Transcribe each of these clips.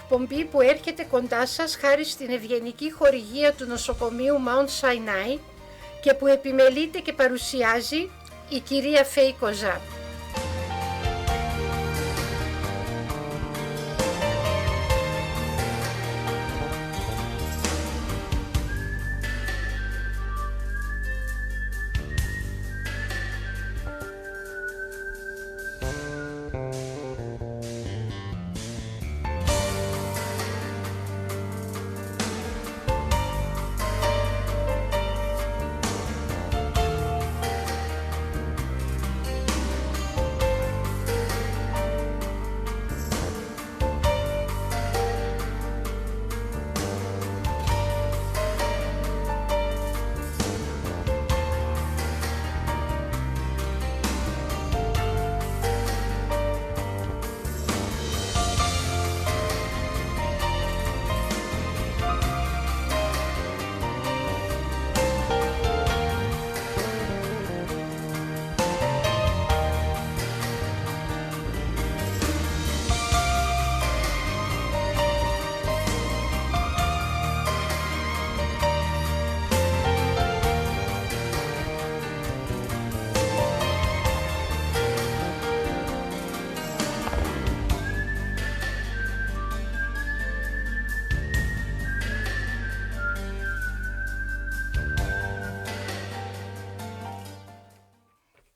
εκπομπή που έρχεται κοντά σας χάρη στην ευγενική χορηγία του νοσοκομείου Mount Sinai και που επιμελείται και παρουσιάζει η κυρία Fay Kozas.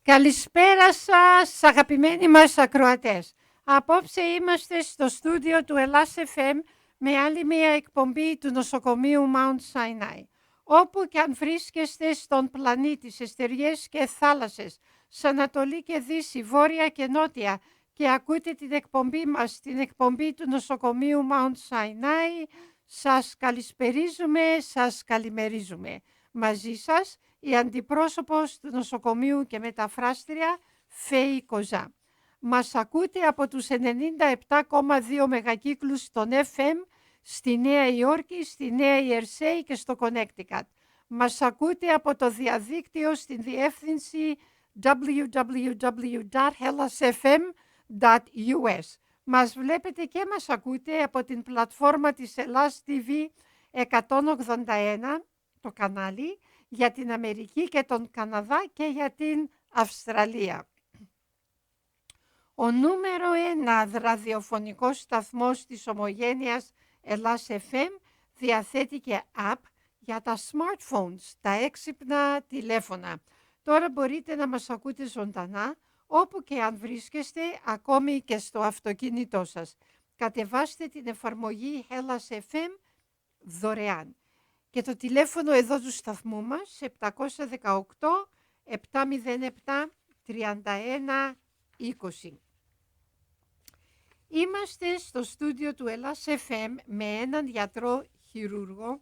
Καλησπέρα σας αγαπημένοι μας ακροατές. Απόψε είμαστε στο στούντιο του Ελλάς FM με άλλη μια εκπομπή του νοσοκομείου Mount Sinai. Όπου και αν βρίσκεστε στον πλανήτη, σε στεριές και θάλασσες, σε Ανατολή και Δύση, Βόρεια και Νότια και ακούτε την εκπομπή μας, την εκπομπή του νοσοκομείου Mount Sinai, σας καλησπερίζουμε, σας καλημερίζουμε. Μαζί σας η αντιπρόσωπος του νοσοκομείου και μεταφράστρια Fay Kozas. Μας ακούτε από τους 97,2 μεγακύκλους των FM στη Νέα Υόρκη, στη Νέα Ιερσέη και στο Connecticut. Μας ακούτε από το διαδίκτυο στην διεύθυνση www.hellasfm.us. Μας βλέπετε και μας ακούτε από την πλατφόρμα της Ελλάς TV 181, το κανάλι, για την Αμερική και τον Καναδά και για την Αυστραλία. Ο νούμερο 1 ραδιοφωνικός σταθμός της ομογένειας Ελλάς FM διαθέτει και app για τα smartphones, τα έξυπνα τηλέφωνα. Τώρα μπορείτε να μας ακούτε ζωντανά όπου και αν βρίσκεστε, ακόμη και στο αυτοκίνητό σας. Κατεβάστε την εφαρμογή Hellas FM δωρεάν. Και το τηλέφωνο εδώ του σταθμού μας, 718-707-31-20. Είμαστε στο στούντιο του Ελλάς FM με έναν γιατρό χειρούργο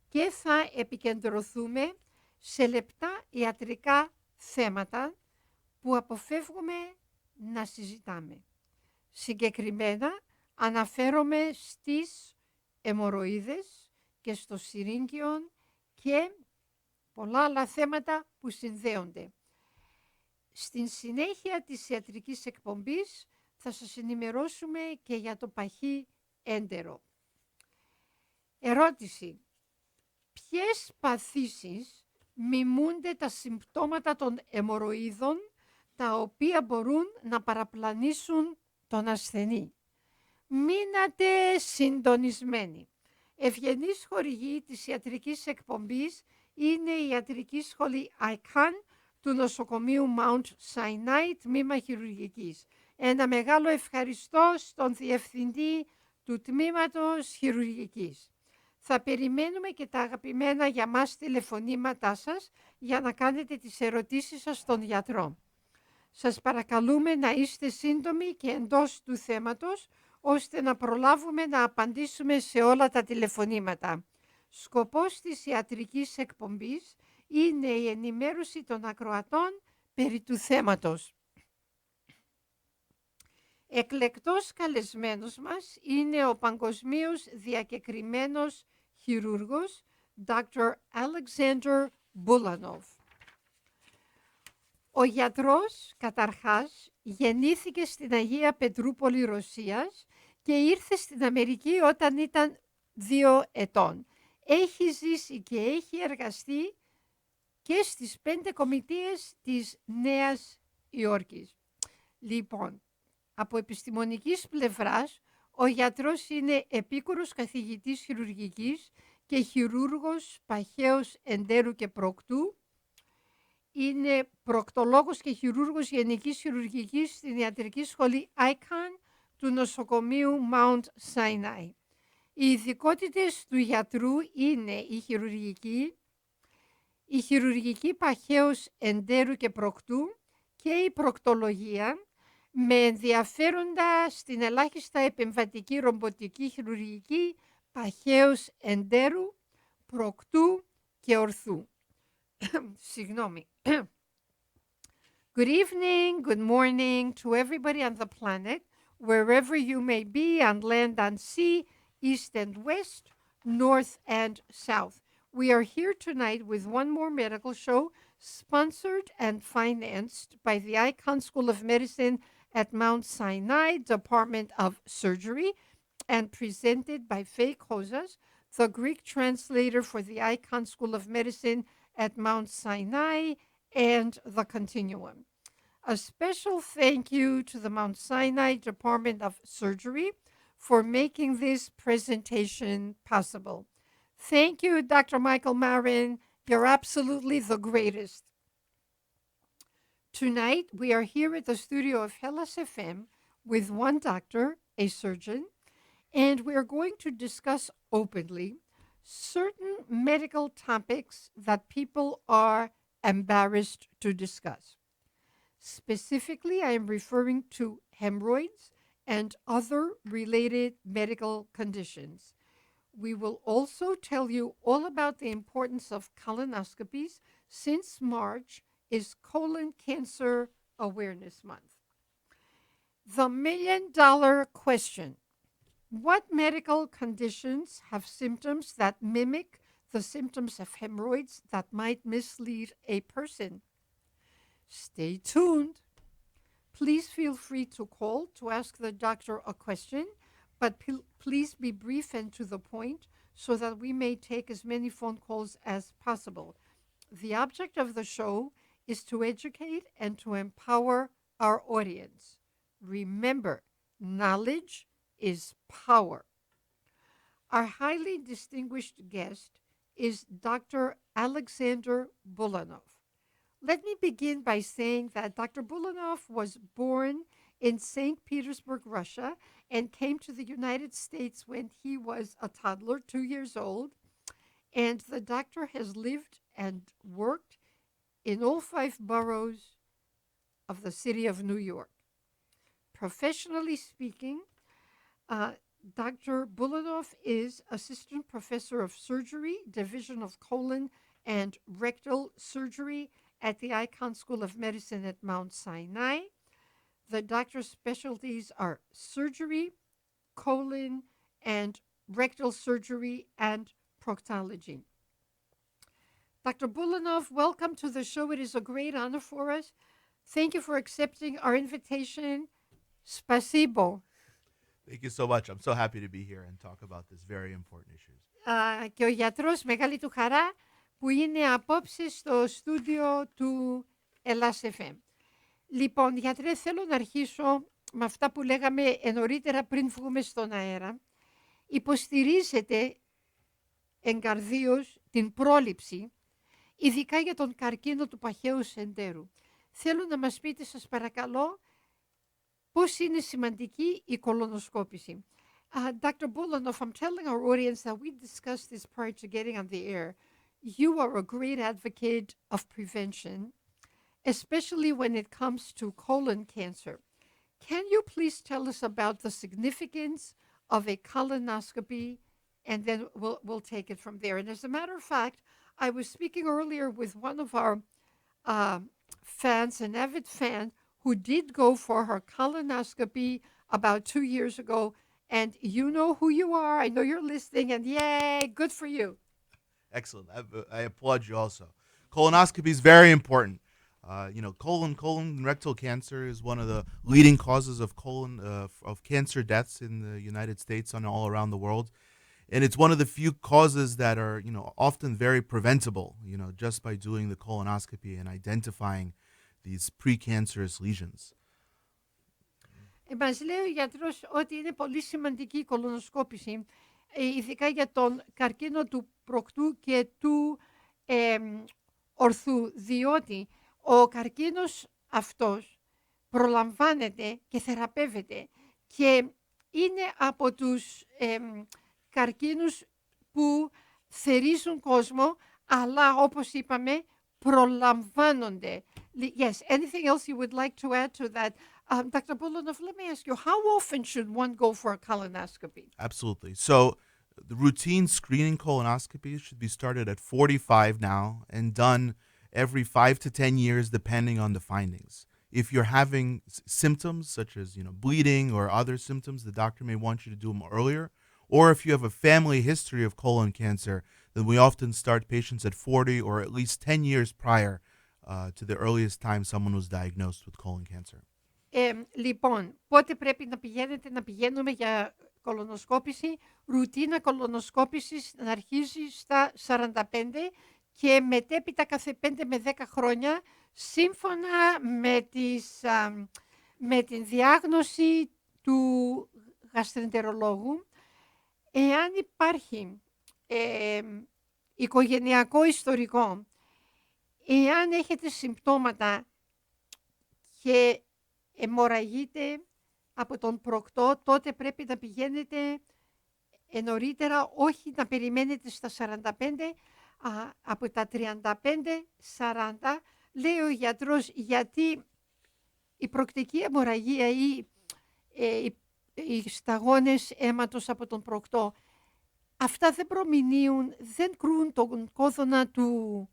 και θα επικεντρωθούμε σε λεπτά ιατρικά θέματα που αποφεύγουμε να συζητάμε. Συγκεκριμένα αναφέρομαι στις αιμορροίδες και στο συρίγγιον και πολλά άλλα θέματα που συνδέονται. Στην συνέχεια της ιατρικής εκπομπής θα σας ενημερώσουμε και για το παχύ έντερο. Ερώτηση. Ποιες παθήσεις μιμούνται τα συμπτώματα των αιμορροίδων τα οποία μπορούν να παραπλανήσουν τον ασθενή? Μείνατε συντονισμένοι. Ευγενής χορηγή της ιατρικής εκπομπής είναι η ιατρική σχολή ICAN του νοσοκομείου Mount Sinai, τμήμα χειρουργικής. Ένα μεγάλο ευχαριστώ στον διευθυντή του τμήματος χειρουργικής. Θα περιμένουμε και τα αγαπημένα για μας τηλεφωνήματά σας για να κάνετε τις ερωτήσεις σας στον γιατρό. Σας παρακαλούμε να είστε σύντομοι και εντός του θέματος, ώστε να προλάβουμε να απαντήσουμε σε όλα τα τηλεφωνήματα. Σκοπός της ιατρικής εκπομπής είναι η ενημέρωση των ακροατών περί του θέματος. Εκλεκτός καλεσμένος μας είναι ο παγκοσμίως διακεκριμένος χειρούργος Dr. Alex Bulanov. Ο γιατρός, καταρχάς, γεννήθηκε στην Αγία Πετρούπολη Ρωσίας και ήρθε στην Αμερική όταν ήταν 2 ετών. Έχει ζήσει και έχει εργαστεί και στις 5 κομιτείες της Νέας Υόρκης. Λοιπόν, από επιστημονικής πλευράς, ο γιατρός είναι επίκουρος καθηγητής χειρουργικής και χειρούργος παχαίως εντέρου και προκτού. Είναι προκτολόγος και χειρούργος γενικής χειρουργικής στην ιατρική σχολή Icahn του νοσοκομείου Mount Sinai. Οι ειδικότητες του γιατρού είναι η χειρουργική παχαίως εντέρου και προκτού και η προκτολογία, με ενδιαφέροντα στην ελάχιστα επεμβατική ρομποτική χειρουργική παχαίως εντέρου, προκτού και ορθού. Συγγνώμη. Good evening, good morning to everybody on the planet, wherever you may be, on land and sea, east and west, north and south. We are here tonight with one more medical show, sponsored and financed by the Icahn School of Medicine at Mount Sinai Department of Surgery, and presented by Fay Kozas, the Greek translator for the Icahn School of Medicine at Mount Sinai and the Continuum. A special thank you to the Mount Sinai Department of Surgery for making this presentation possible. Thank you, Dr. Michael Marin. You're absolutely the greatest. Tonight, we are here at the studio of Hellas FM with one doctor, a surgeon, and we are going to discuss openly certain medical topics that people are embarrassed to discuss. Specifically, I am referring to hemorrhoids and other related medical conditions. We will also tell you all about the importance of colonoscopies since March is Colon Cancer Awareness Month. The million-dollar question: what medical conditions have symptoms that mimic the symptoms of hemorrhoids that might mislead a person? Stay tuned. Please feel free to call to ask the doctor a question, but please be brief and to the point so that we may take as many phone calls as possible. The object of the show is to educate and to empower our audience. Remember, knowledge is power. Our highly distinguished guest is Dr. Alexander Bulanov. Let me begin by saying that Dr. Bulanov was born in St. Petersburg, Russia, and came to the United States when he was a toddler, 2 years old. And the doctor has lived and worked in all 5 boroughs of the city of New York. Professionally speaking, Dr. Bulanov is Assistant Professor of Surgery, Division of Colon and Rectal Surgery at the Icahn School of Medicine at Mount Sinai. The doctor's specialties are surgery, colon and rectal surgery, and proctology. Dr. Bulanov, welcome to the show. It is a great honor for us. Thank you for accepting our invitation. Spasibo. Thank you so much. I'm so happy to be here and talk about this very important issues. Και ο γιατρός, μεγάλη του χαρά, που είναι απόψε στο στούντιο του Ελλάς FM. Λοιπόν, γιατρέ, θέλω να αρχίσω με αυτά που λέγαμε νωρίτερα πριν βγούμε στον αέρα. Υποστηρίζετε εγκαρδίως την πρόληψη, ειδικά για τον καρκίνο του παχαίου εντέρου. Θέλω να μας πείτε, σας παρακαλώ, πώς είναι σημαντική η κολονοσκόπηση. Dr. Bulanov, I'm telling our audience that we discussed this prior to getting on the air. You are a great advocate of prevention, especially when it comes to colon cancer. Can you please tell us about the significance of a colonoscopy, and then we'll take it from there. And as a matter of fact, I was speaking earlier with one of our fans, an avid fan, who did go for her colonoscopy about 2 years ago. And you know who you are. I know you're listening, and yay, good for you. Excellent. I applaud you also. Colonoscopy is very important. Colon and rectal cancer is one of the leading causes of of cancer deaths in the United States and all around the world. And it's one of the few causes that are, often very preventable, just by doing the colonoscopy and identifying these precancerous lesions. Μας λέει ο γιατρός ότι είναι πολύ σημαντική η κολονοσκόπηση, ειδικά για τον καρκίνο του προκτού και του ορθού, διότι ο καρκίνος αυτός προλαμβάνεται και θεραπεύεται και είναι από τους καρκίνους που θερίζουν κόσμο, αλλά όπως είπαμε προλαμβάνονται. Yes, anything else you would like to add to that? Dr. Bulanov, let me ask you, how often should one go for a colonoscopy? Absolutely. So the routine screening colonoscopy should be started at 45 now and done every 5 to 10 years, depending on the findings. If you're having symptoms such as, bleeding or other symptoms, the doctor may want you to do them earlier. Or if you have a family history of colon cancer, then we often start patients at 40 or at least 10 years prior to the earliest time someone was diagnosed with colon cancer. Λοιπόν, πότε πρέπει να πηγαίνουμε για κολονοσκόπηση? Ρουτίνα κολονοσκόπησης να αρχίζει στα 45 και μετέπειτα κάθε 5 με 10 χρόνια, σύμφωνα με την διάγνωση του γαστρεντερολόγου. Εάν υπάρχει οικογενειακό ιστορικό, εάν έχετε συμπτώματα και αιμορραγείτε από τον προκτό, τότε πρέπει να πηγαίνετε νωρίτερα, όχι να περιμένετε στα 45, από τα 35-40, λέει ο γιατρός, γιατί η προκτική αιμορραγία ή οι σταγόνες αίματος από τον προκτό, αυτά δεν προμηνύουν, δεν κρούν τον κόδωνα του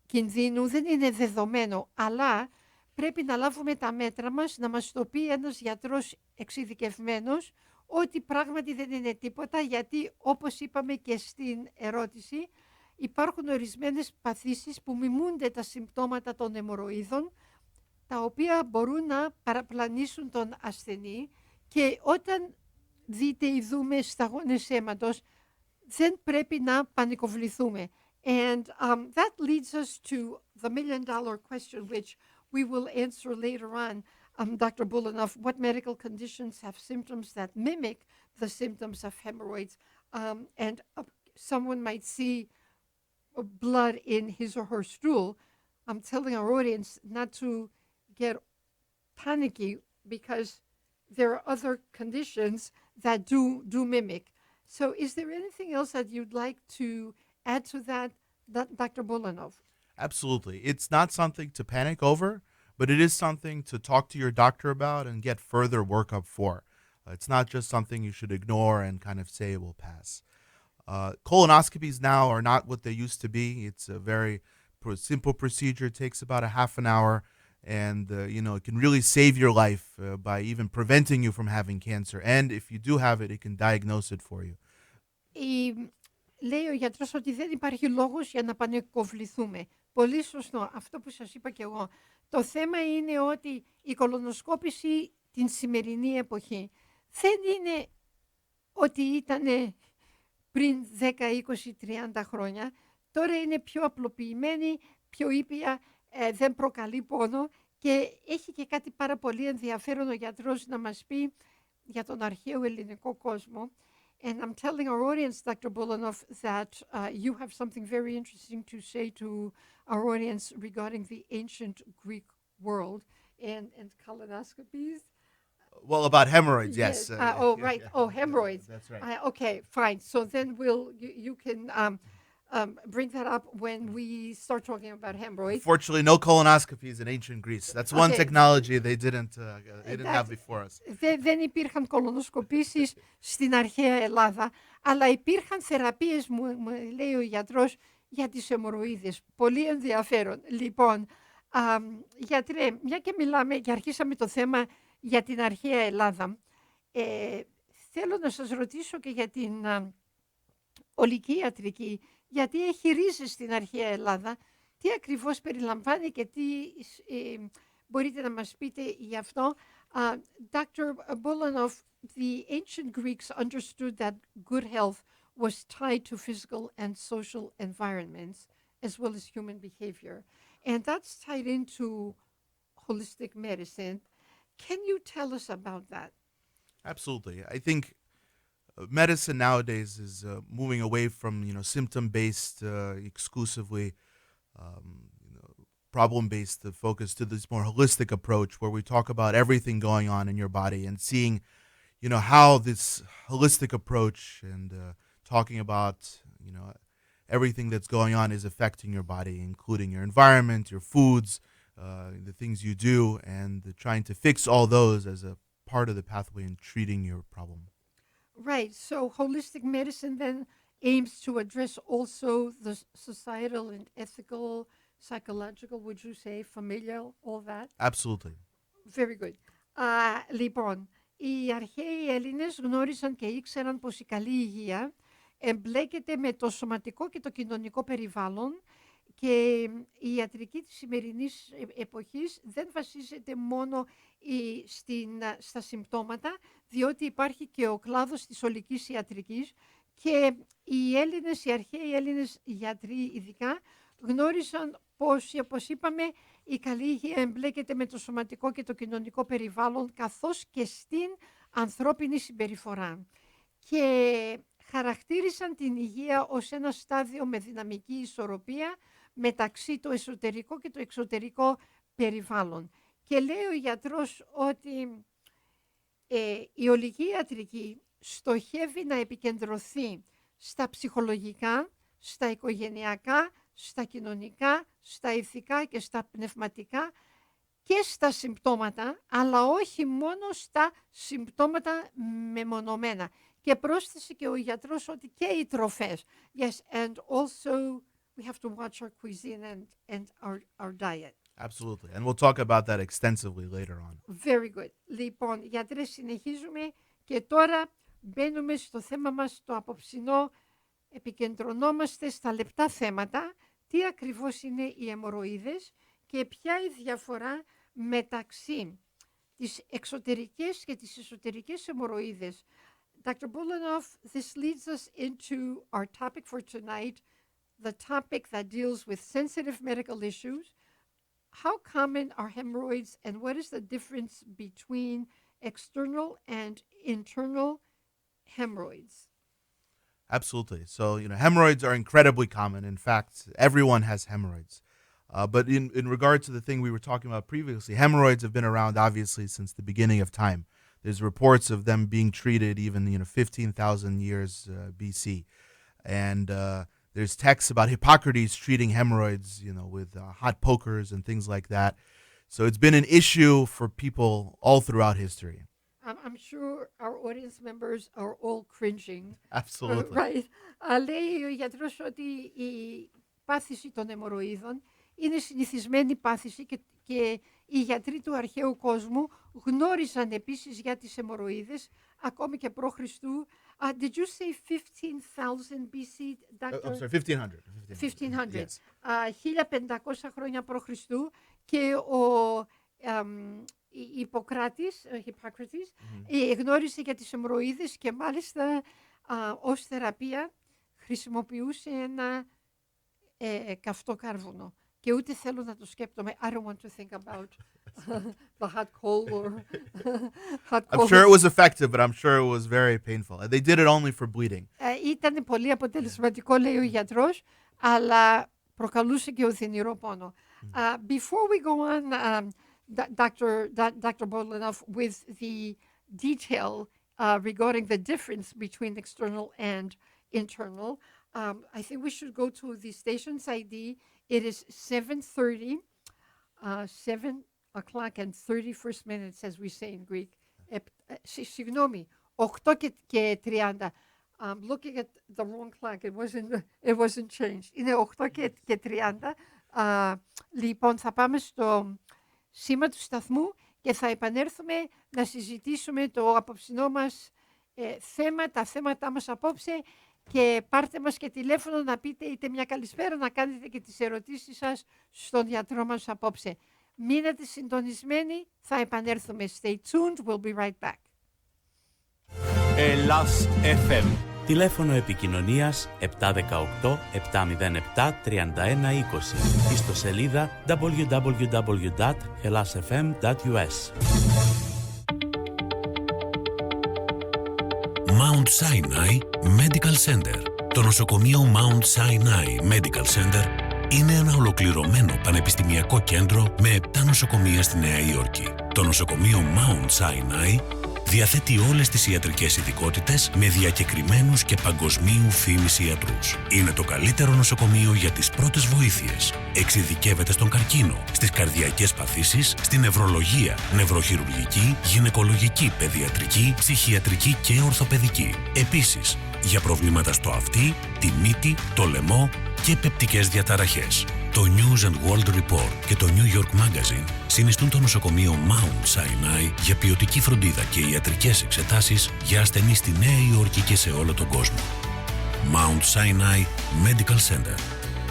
κινδύνου, δεν είναι δεδομένο, αλλά πρέπει να λάβουμε τα μέτρα μας, να μας το πει ένας γιατρός εξειδικευμένος, ότι πράγματι δεν είναι τίποτα, γιατί όπως είπαμε και στην ερώτηση, υπάρχουν ορισμένες παθήσεις που μιμούνται τα συμπτώματα των αιμορροίδων, τα οποία μπορούν να παραπλανήσουν τον ασθενή, και όταν δείτε ή δούμε σταγόνες αίματος, δεν πρέπει να πανικοβληθούμε. And that leads us to the million-dollar question, which we will answer later on. Dr. Bulanov, what medical conditions have symptoms that mimic the symptoms of hemorrhoids? And someone might see blood in his or her stool. I'm telling our audience not to get panicky, because there are other conditions that do mimic. So is there anything else that you'd like to add to that, Dr. Bulanov? Absolutely. It's not something to panic over, but it is something to talk to your doctor about and get further workup for. It's not just something you should ignore and kind of say it will pass. Colonoscopies now are not what they used to be. It's a very simple procedure. It takes about a half an hour, and it can really save your life by even preventing you from having cancer. And if you do have it, it can diagnose it for you. Λέει ο γιατρός ότι δεν υπάρχει λόγος για να πανικοβληθούμε. Πολύ σωστό, αυτό που σας είπα και εγώ. Το θέμα είναι ότι η κολονοσκόπηση την σημερινή εποχή δεν είναι ότι ήταν πριν 10, 20, 30 χρόνια. Τώρα είναι πιο απλοποιημένη, πιο ήπια, δεν προκαλεί πόνο, και έχει και κάτι πάρα πολύ ενδιαφέρον ο γιατρός να μας πει για τον αρχαίο ελληνικό κόσμο. And I'm telling our audience, Dr. Bulanov, that you have something very interesting to say to our audience regarding the ancient Greek world and colonoscopies. Well, about hemorrhoids, yes. Right. Hemorrhoids. That's right. Okay, fine. So then you can bring that up when we start talking about hemorrhoids. Fortunately, no colonoscopies in ancient Greece. That's one technology they didn't have before us. Δεν υπήρχαν κολονοσκοπήσεις στην αρχαία Ελλάδα, αλλά υπήρχαν θεραπείες, μου λέει ο γιατρός, για τις αιμορροίδες. Πολύ ενδιαφέρον. Λοιπόν, γιατρέ, μια και μιλάμε και αρχίσαμε το θέμα για την αρχαία Ελλάδα, θέλω να σας ρωτήσω και για την ολική ιατρική, γιατί έχει ρίζες στην αρχαία Ελλάδα, Τι ακριβώς περιλαμβάνει και τι μπορείτε να μας πείτε γι' αυτό. Dr. Bulanov, the ancient Greeks understood that good health was tied to physical and social environments as well as human behavior. And that's tied into holistic medicine. Can you tell us about that? Absolutely. I think medicine nowadays is moving away from symptom-based, exclusively problem-based focus to this more holistic approach where we talk about everything going on in your body and seeing how this holistic approach and talking about everything that's going on is affecting your body, including your environment, your foods, the things you do, and trying to fix all those as a part of the pathway in treating your problem. Right. So holistic medicine then aims to address also the societal and ethical, psychological, would you say, familial, all that? Absolutely. Very good. Λοιπόν, οι αρχαίοι Έλληνες γνώρισαν και ήξεραν πως η καλή υγεία εμπλέκεται με το σωματικό και το κοινωνικό περιβάλλον και η ιατρική της σημερινής εποχής δεν βασίζεται μόνο στα συμπτώματα, διότι υπάρχει και ο κλάδος της ολικής ιατρικής και οι αρχαίοι Έλληνες γιατροί ειδικά γνώρισαν πως, όπως είπαμε, η καλή υγεία εμπλέκεται με το σωματικό και το κοινωνικό περιβάλλον καθώς και στην ανθρώπινη συμπεριφορά. Και χαρακτήρισαν την υγεία ως ένα στάδιο με δυναμική ισορροπία μεταξύ το εσωτερικό και το εξωτερικό περιβάλλον. Και λέει ο γιατρός ότι η ολική ιατρική στοχεύει να επικεντρωθεί στα ψυχολογικά, στα οικογενειακά, στα κοινωνικά, στα ηθικά και στα πνευματικά και στα συμπτώματα, αλλά όχι μόνο στα συμπτώματα μεμονωμένα. Και πρόσθεσε και ο γιατρός ότι και οι τροφές. Yes, and also we have to watch our cuisine and our diet. Absolutely. And we'll talk about that extensively later on. Very good. Λοιπόν, γιατρές, συνεχίζουμε και τώρα μπαίνουμε στο θέμα μας το απόψινό. Επικεντρωνόμαστε στα λεπτά θέματα. Τι ακριβώς είναι οι αιμορροίδες και ποια η διαφορά μεταξύ της εξωτερικής και της εσωτερικής αιμορροίδες. Dr. Bulanov, this leads us into our topic for tonight, the topic that deals with sensitive medical issues. How common are hemorrhoids and what is the difference between external and internal hemorrhoids? Absolutely. So, hemorrhoids are incredibly common. In fact, everyone has hemorrhoids. But in regard to the thing we were talking about previously, hemorrhoids have been around, obviously, since the beginning of time. There's reports of them being treated even, 15,000 years BC. And there's texts about Hippocrates treating hemorrhoids, with hot pokers and things like that. So it's been an issue for people all throughout history. I'm sure our audience members are all cringing. Absolutely. Right. Λέει ο γιατρός ότι η πάθηση των αιμορροίδων είναι συνηθισμένη πάθηση και οι γιατροί του αρχαίου κόσμου γνώρισαν επίσης για τις αιμορροίδες ακόμη και προ Χριστού. Did you say 15,000 BC, Dr.? I'm sorry, 1500. 1500. Yes. 1500 χρόνια προ Χριστού και ο Ιπποκράτης, γνώρισε για τις αιμορροίδες και μάλιστα ως θεραπεία χρησιμοποιούσε ένα καυτό κάρβουνο. Και ούτε θέλω να το σκέπτομαι. I don't want to think about the hot coal or hot coal. I'm sure it was effective, but I'm sure it was very painful. And they did it only for bleeding. Ήταν πολύ αποτελεσματικό, λέει ο γιατρός, αλλά προκαλούσε και οδυνηρό πόνο. Before we go on, Dr. Bulanov, with the detail regarding the difference between external and internal, I think we should go to the station's ID. It is 7:30, 7 o'clock and 31st minutes, as we say in Greek. Συγγνώμη, 8 και 30. I'm looking at the wrong clock. It wasn't changed. Είναι 8 και 30. Λοιπόν, θα πάμε στο σήμα του σταθμού και θα επανέλθουμε να συζητήσουμε το απόψινό μας τα θέματά μας απόψε και πάρτε μας και τηλέφωνο να πείτε είτε μια καλησπέρα, να κάνετε και τις ερωτήσεις σας στον γιατρό μας απόψε. Μείνετε συντονισμένοι, θα επανέλθουμε. Stay tuned, we'll be right back. Ελλάς FM. Τηλέφωνο επικοινωνίας 718 707 3120. Ιστοσελίδα www.hellasfm.us. Mount Sinai Medical Center. Το νοσοκομείο Mount Sinai Medical Center είναι ένα ολοκληρωμένο πανεπιστημιακό κέντρο με 7 νοσοκομεία στη Νέα Υόρκη. Το νοσοκομείο Mount Sinai διαθέτει όλες τις ιατρικές ειδικότητες με διακεκριμένους και παγκοσμίου φήμης ιατρούς. Είναι το καλύτερο νοσοκομείο για τις πρώτες βοήθειες. Εξειδικεύεται στον καρκίνο, στις καρδιακές παθήσεις, στην νευρολογία, νευροχειρουργική, γυναικολογική, παιδιατρική, ψυχιατρική και ορθοπαιδική. Επίσης, για προβλήματα στο αυτί, τη μύτη, το λαιμό και πεπτικές διαταραχές. Το News and World Report και το New York Magazine συνιστούν το νοσοκομείο Mount Sinai για ποιοτική φροντίδα και ιατρικές εξετάσεις για ασθενείς στη Νέα Υόρκη και σε όλο τον κόσμο. Mount Sinai Medical Center.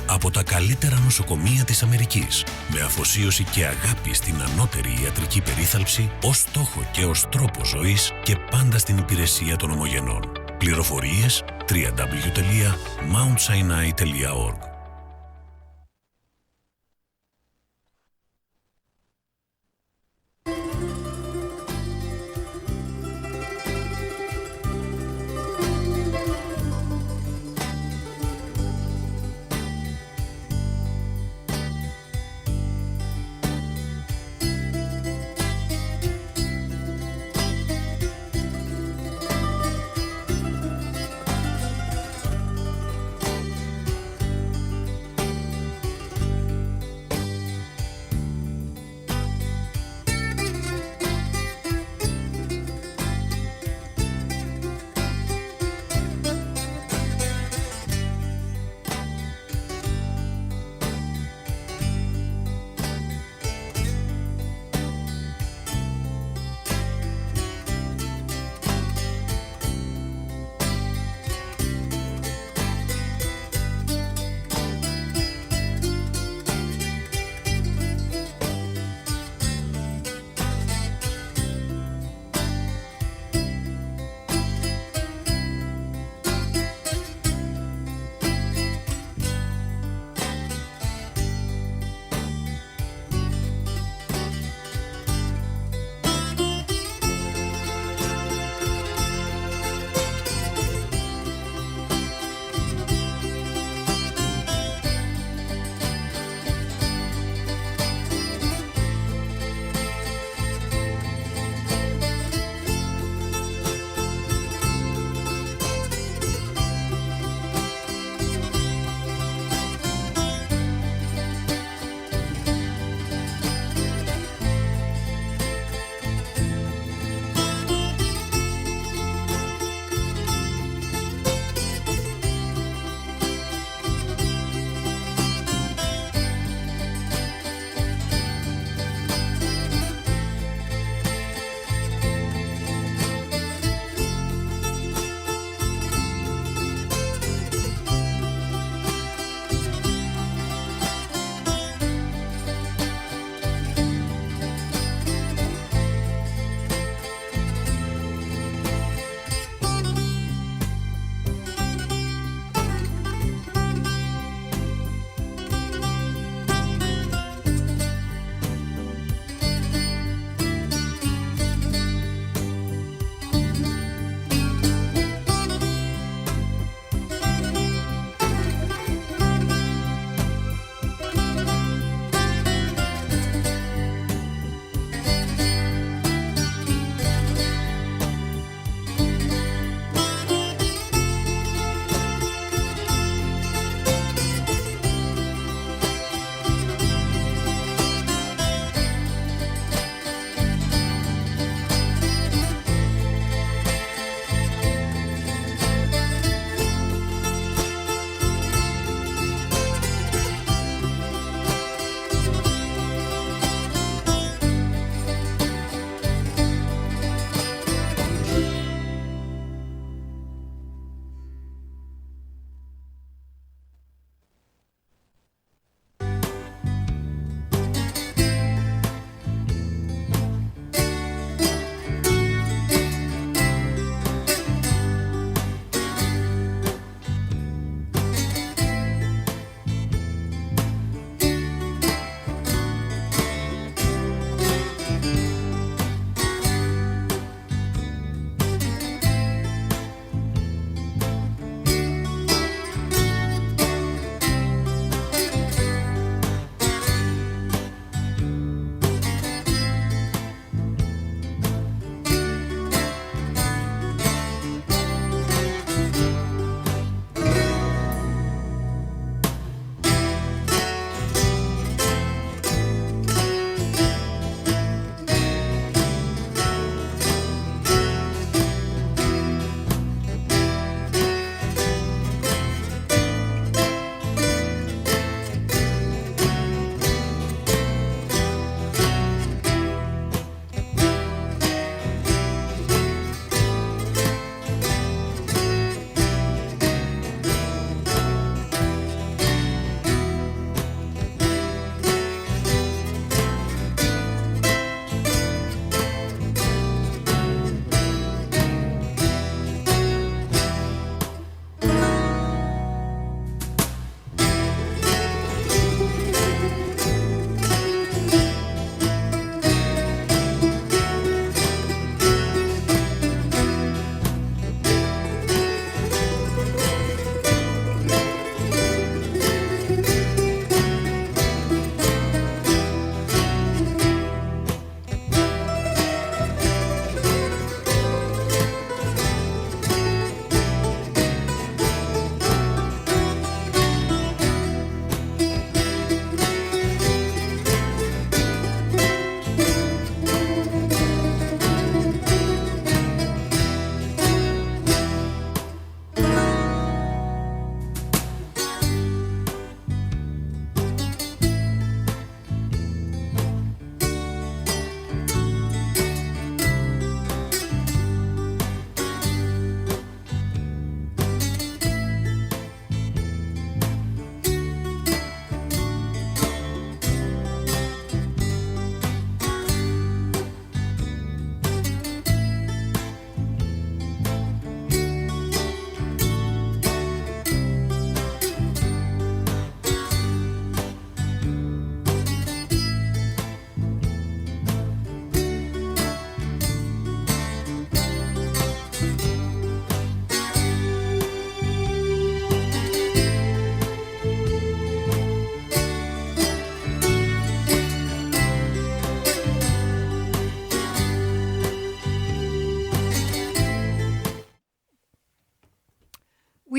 Από τα καλύτερα νοσοκομεία της Αμερικής, με αφοσίωση και αγάπη στην ανώτερη ιατρική περίθαλψη, ως στόχο και ως τρόπο ζωής και πάντα στην υπηρεσία των ομογενών. Πληροφορίες www.mountsinai.org.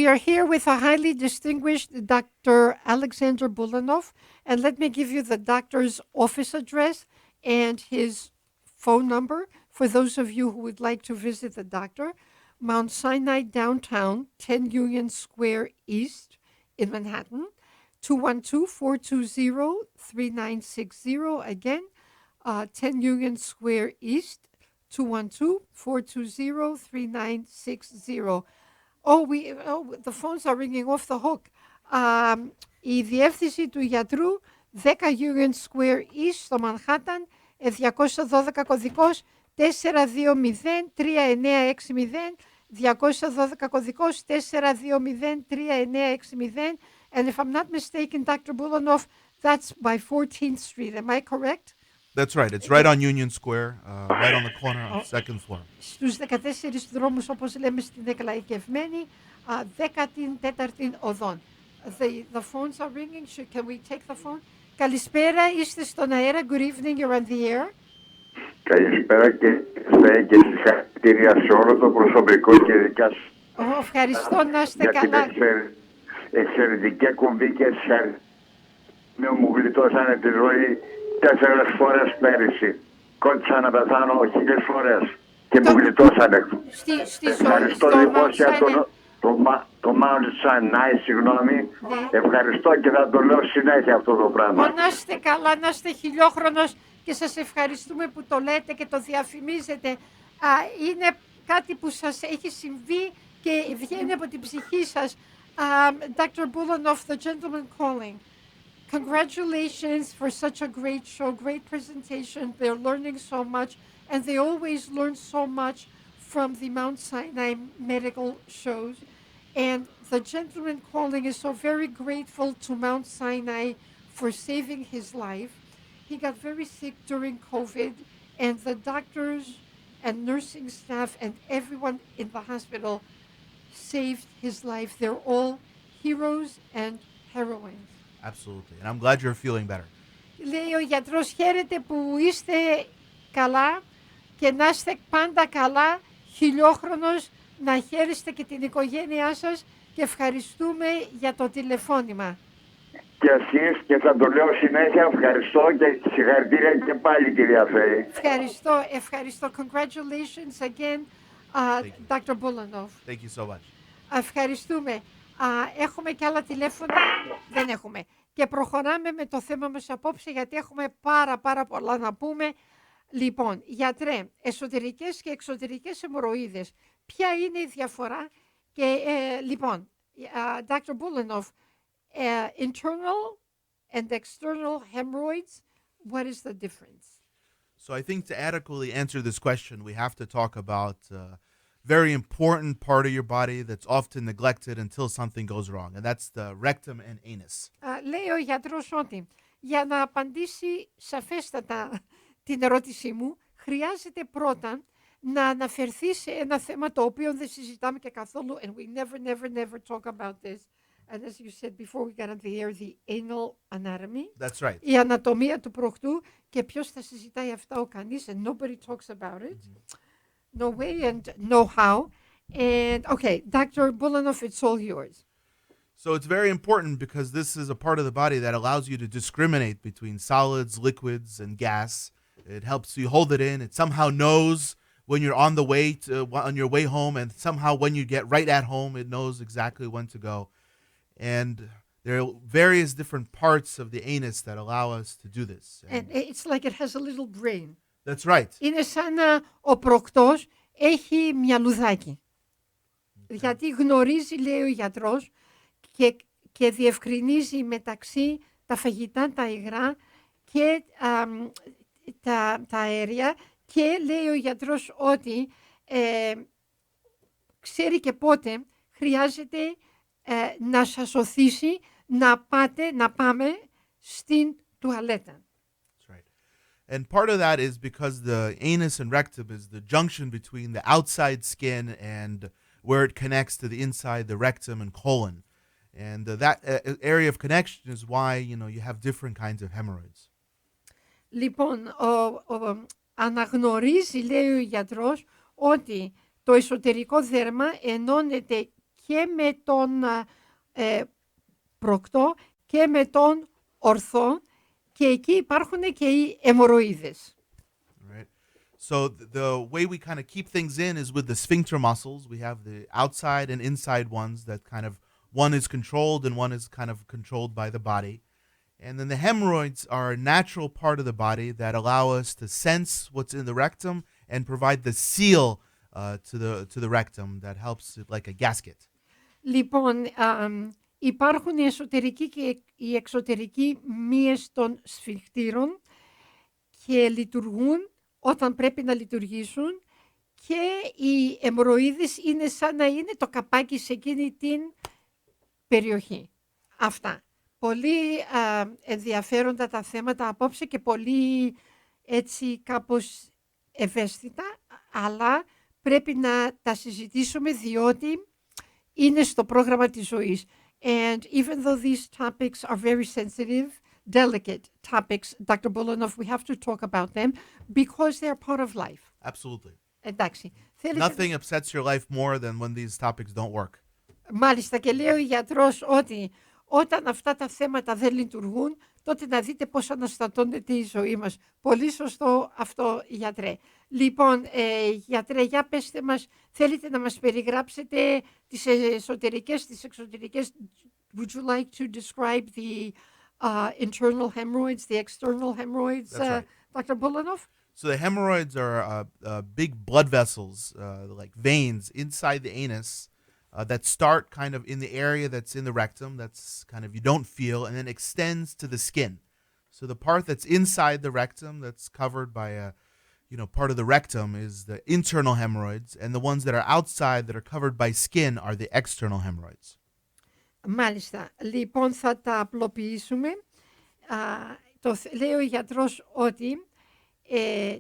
We are here with a highly distinguished Dr. Alexander Bulanov, and let me give you the doctor's office address and his phone number for those of you who would like to visit the doctor. Mount Sinai downtown, 10 Union Square East in Manhattan, 212-420-3960. Again, 10 Union Square East, 212-420-3960. The phones are ringing off the hook. Η διεύθυνση του γιατρού 10 Union Square East στο Manhattan, 212 κωδικός 420-3960, 212 κωδικός 420-3960. And if I'm not mistaken, Dr. Bulanov, that's by 14th Street. Am I correct? That's right. It's right on Union Square, right on the corner on the second floor. Στους 14 δρόμους, όπως λέμε στην εκλαϊκευμένη, 14η οδόν. The phones are ringing. Can we take the phone? Καλησπέρα, είστε στον αέρα. Good evening, you're on the air. Καλησπέρα και συγχαρητήρια σε όλο το προσωπικό και ειδικά Ευχαριστώ, να είστε για καλά. την εξαιρετική εκπομπή και μου γλιτώσανε τη ζωή 4 φορές πέρυσι. Κόντισα να πεθάνω 1000 φορές και μου γλιτώσανε. Ευχαριστώ λοιπόν για το Mount Sinai, συγγνώμη. Ευχαριστώ και θα το λέω συνέχεια αυτό το πράγμα. Να είστε καλά, να είστε χιλιόχρονος και σας ευχαριστούμε που το λέτε και το διαφημίζετε. Είναι κάτι που σας έχει συμβεί και βγαίνει από την ψυχή σας. Dr. Bulanov, the gentleman calling. Congratulations for such a great show, great presentation. They're learning so much, and they always learn so much from the Mount Sinai medical shows. And the gentleman calling is so very grateful to Mount Sinai for saving his life. He got very sick during COVID, and the doctors and nursing staff and everyone in the hospital saved his life. They're all heroes and heroines. Absolutely. And I'm glad you're feeling better. Λέει ο γιατρός, χαίρετε που είστε καλά και να είστε πάντα καλά, χιλιόχρονος, να χαίρεστε και την οικογένειά σας και ευχαριστούμε για το τηλεφώνημα. Και εσείς, και θα το λέω συνέχεια, ευχαριστώ και συγχαρητήρια και πάλι, κυρία Φέη. Ευχαριστώ. Congratulations again, Dr. Bulanov. Thank you so much. Ευχαριστούμε. Έχουμε και άλλα τηλέφωνα? Δεν έχουμε. Και προχωράμε με το θέμα μας απόψε, γιατί έχουμε πάρα πολλά να πούμε. Λοιπόν, γιατρέ, εσωτερικές και εξωτερικές αιμορροίδες. Ποια είναι η διαφορά? Και λοιπόν, Dr. Bulanov, internal and external hemorrhoids, what is the difference? So I think to adequately answer this question, we have to talk about very important part of your body that's often neglected until something goes wrong, and that's the rectum and anus. Λέει ο γιατρός ότι για να απαντήσει σαφέστατα την ερώτησή μου, χρειάζεται πρώτα να αναφερθεί σε ένα θέμα το οποίο δεν συζητάμε και καθόλου, and we never talk about this. And as you said before we got on the air, the anal anatomy. That's right. Η ανατομία του προκτού, και ποιος θα συζητάει αυτά? Ο κανείς, and nobody talks about it. No way and no how. And okay, Dr. Bulanov, it's all yours. So it's very important because this is a part of the body that allows you to discriminate between solids, liquids, and gas. It helps you hold it in. It somehow knows when you're on the way on your way home, and somehow when you get right at home, it knows exactly when to go. And there are various different parts of the anus that allow us to do this. And it's like it has a little brain. That's right. Είναι σαν να ο προκτός έχει μυαλουδάκι. Γιατί γνωρίζει, λέει ο γιατρός, και διευκρινίζει μεταξύ τα φαγητά, τα υγρά και τα αέρια, και λέει ο γιατρός ότι ξέρει και πότε χρειάζεται να σας οθήσει να πάμε στην τουαλέτα. And part of that is because the anus and rectum is the junction between the outside skin and where it connects to the inside, the rectum and colon. And that area of connection is why, you have different kinds of hemorrhoids. Λοιπόν, αναγνωρίζει, λέει ο γιατρός, ότι το εσωτερικό δέρμα ενώνεται και με τον προκτό και με τον ορθό και εκεί υπάρχουν και οι αιμορροίδες. Right. So the way we kind of keep things in is with the sphincter muscles. We have the outside and inside ones that kind of one is controlled and one is kind of controlled by the body. And then the hemorrhoids are a natural part of the body that allow us to sense what's in the rectum and provide the seal to the rectum that helps it like a gasket. Λοιπόν, υπάρχουν οι εσωτερικοί και οι εξωτερικοί μύες των σφιχτήρων και λειτουργούν όταν πρέπει να λειτουργήσουν και οι αιμορροίδες είναι σαν να είναι το καπάκι σε εκείνη την περιοχή. Αυτά. Πολύ ενδιαφέροντα τα θέματα απόψε και πολύ έτσι κάπως ευαίσθητα, αλλά πρέπει να τα συζητήσουμε διότι είναι στο πρόγραμμα της ζωής. And even though these topics are very sensitive, delicate topics, Dr. Bulanov, we have to talk about them because they are part of life. Absolutely. Εντάξει. Nothing upsets your life more than when these topics don't work. Μάλιστα, και λέει ο γιατρός ότι όταν αυτά τα θέματα δεν λειτουργούν, τότε να δείτε πώς αναστατώνεται η ζωή μας. Πολύ σωστό αυτό, γιατρέ. Λοιπόν, γιατρέ, για πέστε μας, θέλετε να μας περιγράψετε τις εσωτερικές, τις εξωτερικές. Would you like to describe the internal hemorrhoids, the external hemorrhoids, That's right. Dr. Bulanov? So the hemorrhoids are big blood vessels, like veins inside the anus that start kind of in the area that's in the rectum, that's kind of you don't feel, and then extends to the skin. So the part that's inside the rectum that's covered by a part of the rectum is the internal hemorrhoids, and the ones that are outside that are covered by skin are the external hemorrhoids. Μάλιστα. Λοιπόν, θα τα απλοποιήσουμε. Λέει ο γιατρός ότι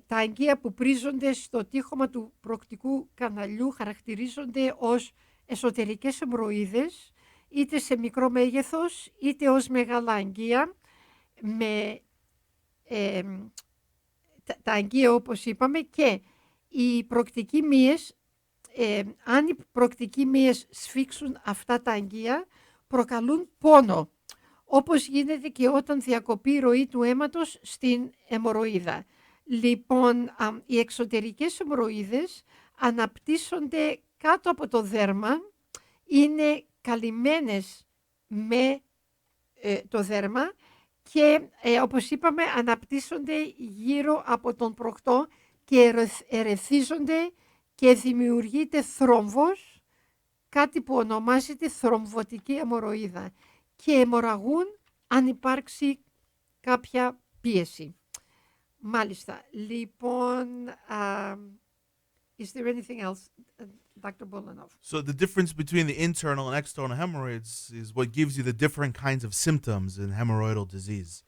τα αγγεία που πρίζονται στο τείχομα του προκτικού καναλιού χαρακτηρίζονται ως εσωτερικές αιμορροίδες, είτε σε μικρό μέγεθος, είτε ως μεγάλα αγγεία, με τα αγγεία όπως είπαμε, και οι προκτικοί μύες, αν οι προκτικοί μύες σφίξουν αυτά τα αγγεία, προκαλούν πόνο, όπως γίνεται και όταν διακοπεί η ροή του αίματος στην αιμορροίδα. Λοιπόν, οι εξωτερικές αιμορροίδες αναπτύσσονται κάτω από το δέρμα, είναι καλυμμένες με το δέρμα και όπως είπαμε αναπτύσσονται γύρω από τον προκτό και ερεθίζονται και δημιουργείται θρόμβος, κάτι που ονομάζεται θρομβωτική αιμορροίδα, και αιμορραγούν αν υπάρξει κάποια πίεση. Μάλιστα. Λοιπόν, is there anything else, Dr. Bulanov? So the difference between the internal and external hemorrhoids is what gives you the different kinds of symptoms in hemorrhoidal disease.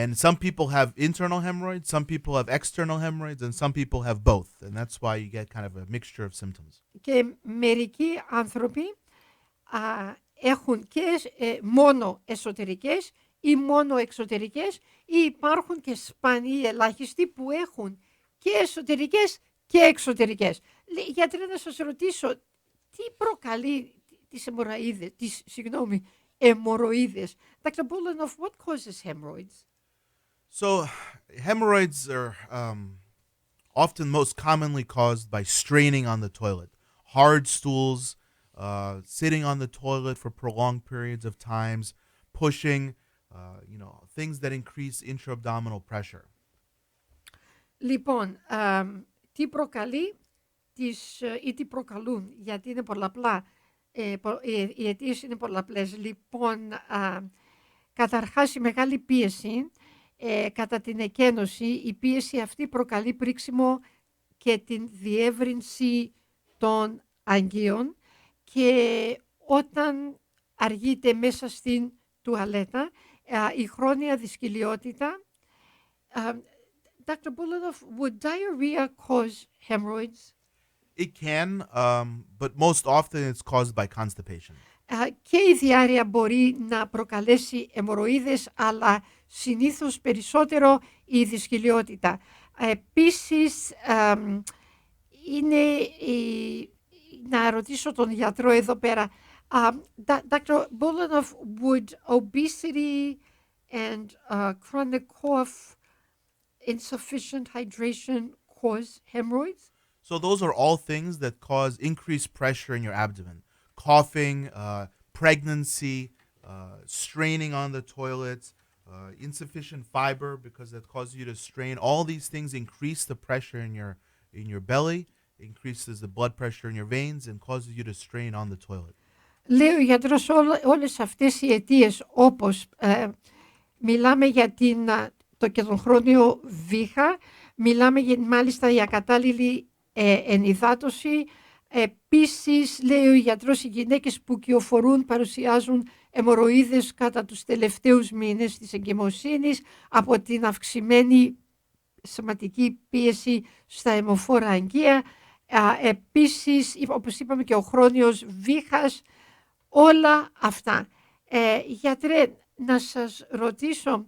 And some people have internal hemorrhoids, some people have external hemorrhoids, and some people have both. And that's why you get kind of a mixture of symptoms. Και μερικοί άνθρωποι έχουν και μόνο εσωτερικές ή μόνο εξωτερικές, ή υπάρχουν και σπάνιοι ελάχιστοι που έχουν και εσωτερικές και εξωτερικές. Γιατρέ, να σας ρωτήσω, τι προκαλεί τις αιμορροίδες? Dr. Bulanov, what causes hemorrhoids? So hemorrhoids are often most commonly caused by straining on the toilet. Hard stools, sitting on the toilet for prolonged periods of times, pushing, things that increase intra-abdominal pressure. Λοιπόν, τι προκαλεί ή τι προκαλούν, γιατί είναι πολλαπλά, οι αιτίες είναι πολλαπλές. Λοιπόν, καταρχάς η μεγάλη πίεση κατά την εκένωση, η πίεση αυτή προκαλεί πρίξιμο και την διεύρυνση των αγγείων, και όταν αργείται μέσα στην τουαλέτα, η χρόνια δυσκολιότητα. Dr. Bulanov, would diarrhea cause hemorrhoids? It can, but most often it's caused by constipation. Και η διάρρεια μπορεί να προκαλέσει αιμορροίδες, αλλά συνήθως περισσότερο η δυσκολιότητα. Επίσης, να ρωτήσω τον γιατρό εδώ πέρα, Dr. Bulanov, would obesity and chronic cough, insufficient hydration cause hemorrhoids? So those are all things that cause increased pressure in your abdomen. Coughing, pregnancy, straining on the toilet, insufficient fiber because that causes you to strain. All these things increase the pressure in your belly, increases the blood pressure in your veins, and causes you to strain on the toilet. Λέει ο γιατρός όλες αυτές οι αιτίες, όπως μιλάμε για και τον χρόνιο βήχα, μιλάμε μάλιστα για κατάλληλη ενυδάτωση. Επίσης, λέει ο γιατρός, οι γυναίκες που κυοφορούν παρουσιάζουν αιμορροίδες κατά τους τελευταίους μήνες της εγκυμοσύνης από την αυξημένη σωματική πίεση στα αιμοφόρα αγγεία. Επίσης, όπως είπαμε, και ο χρόνιος βήχας, όλα αυτά. Γιατρέ, να σας ρωτήσω,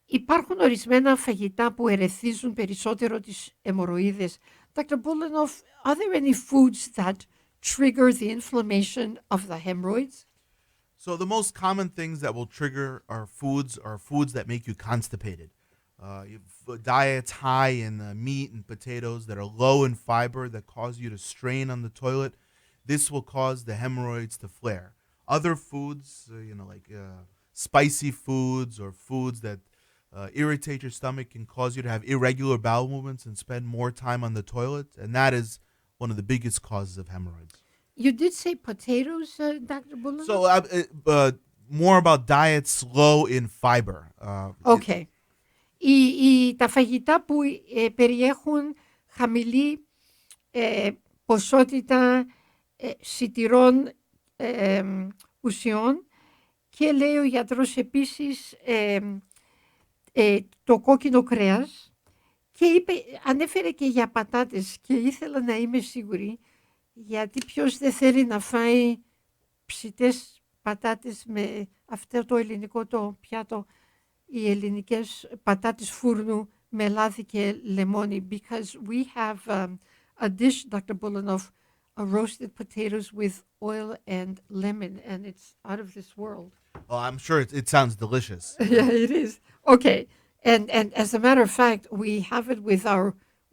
υπάρχουν ορισμένα φαγητά που ερεθίζουν περισσότερο τις αιμορροίδες. Dr. Bulanov, are there any foods that trigger the inflammation of the hemorrhoids? So the most common things that will trigger our foods are foods that make you constipated. Diets high in meat and potatoes that are low in fiber that cause you to strain on the toilet. This will cause the hemorrhoids to flare. Other foods, like spicy foods or foods that irritate your stomach can cause you to have irregular bowel movements and spend more time on the toilet, and that is one of the biggest causes of hemorrhoids. You did say potatoes, Dr. Bulanov? So more about diets low in fiber. Okay. Τα φαγητά που περιέχουν χαμηλή ποσότητα σιτηρών ουσιών, και λέει ο γιατρός επίσης το κόκκινο κρέας, και ανέφερε και για πατάτες, και ήθελα να είμαι σίγουρη, γιατί ποιος δεν θέλει να φάει ψητές πατάτες με αυτό το ελληνικό το πιάτο, οι ελληνικές πατάτες φούρνου με λάδι και λεμόνι, because we have a dish, Dr. Bulanov, roasted potatoes with oil and lemon, and it's out of this world. Well, I'm sure it sounds delicious. Yeah, it is. Okay. And as a matter of fact, we have it with our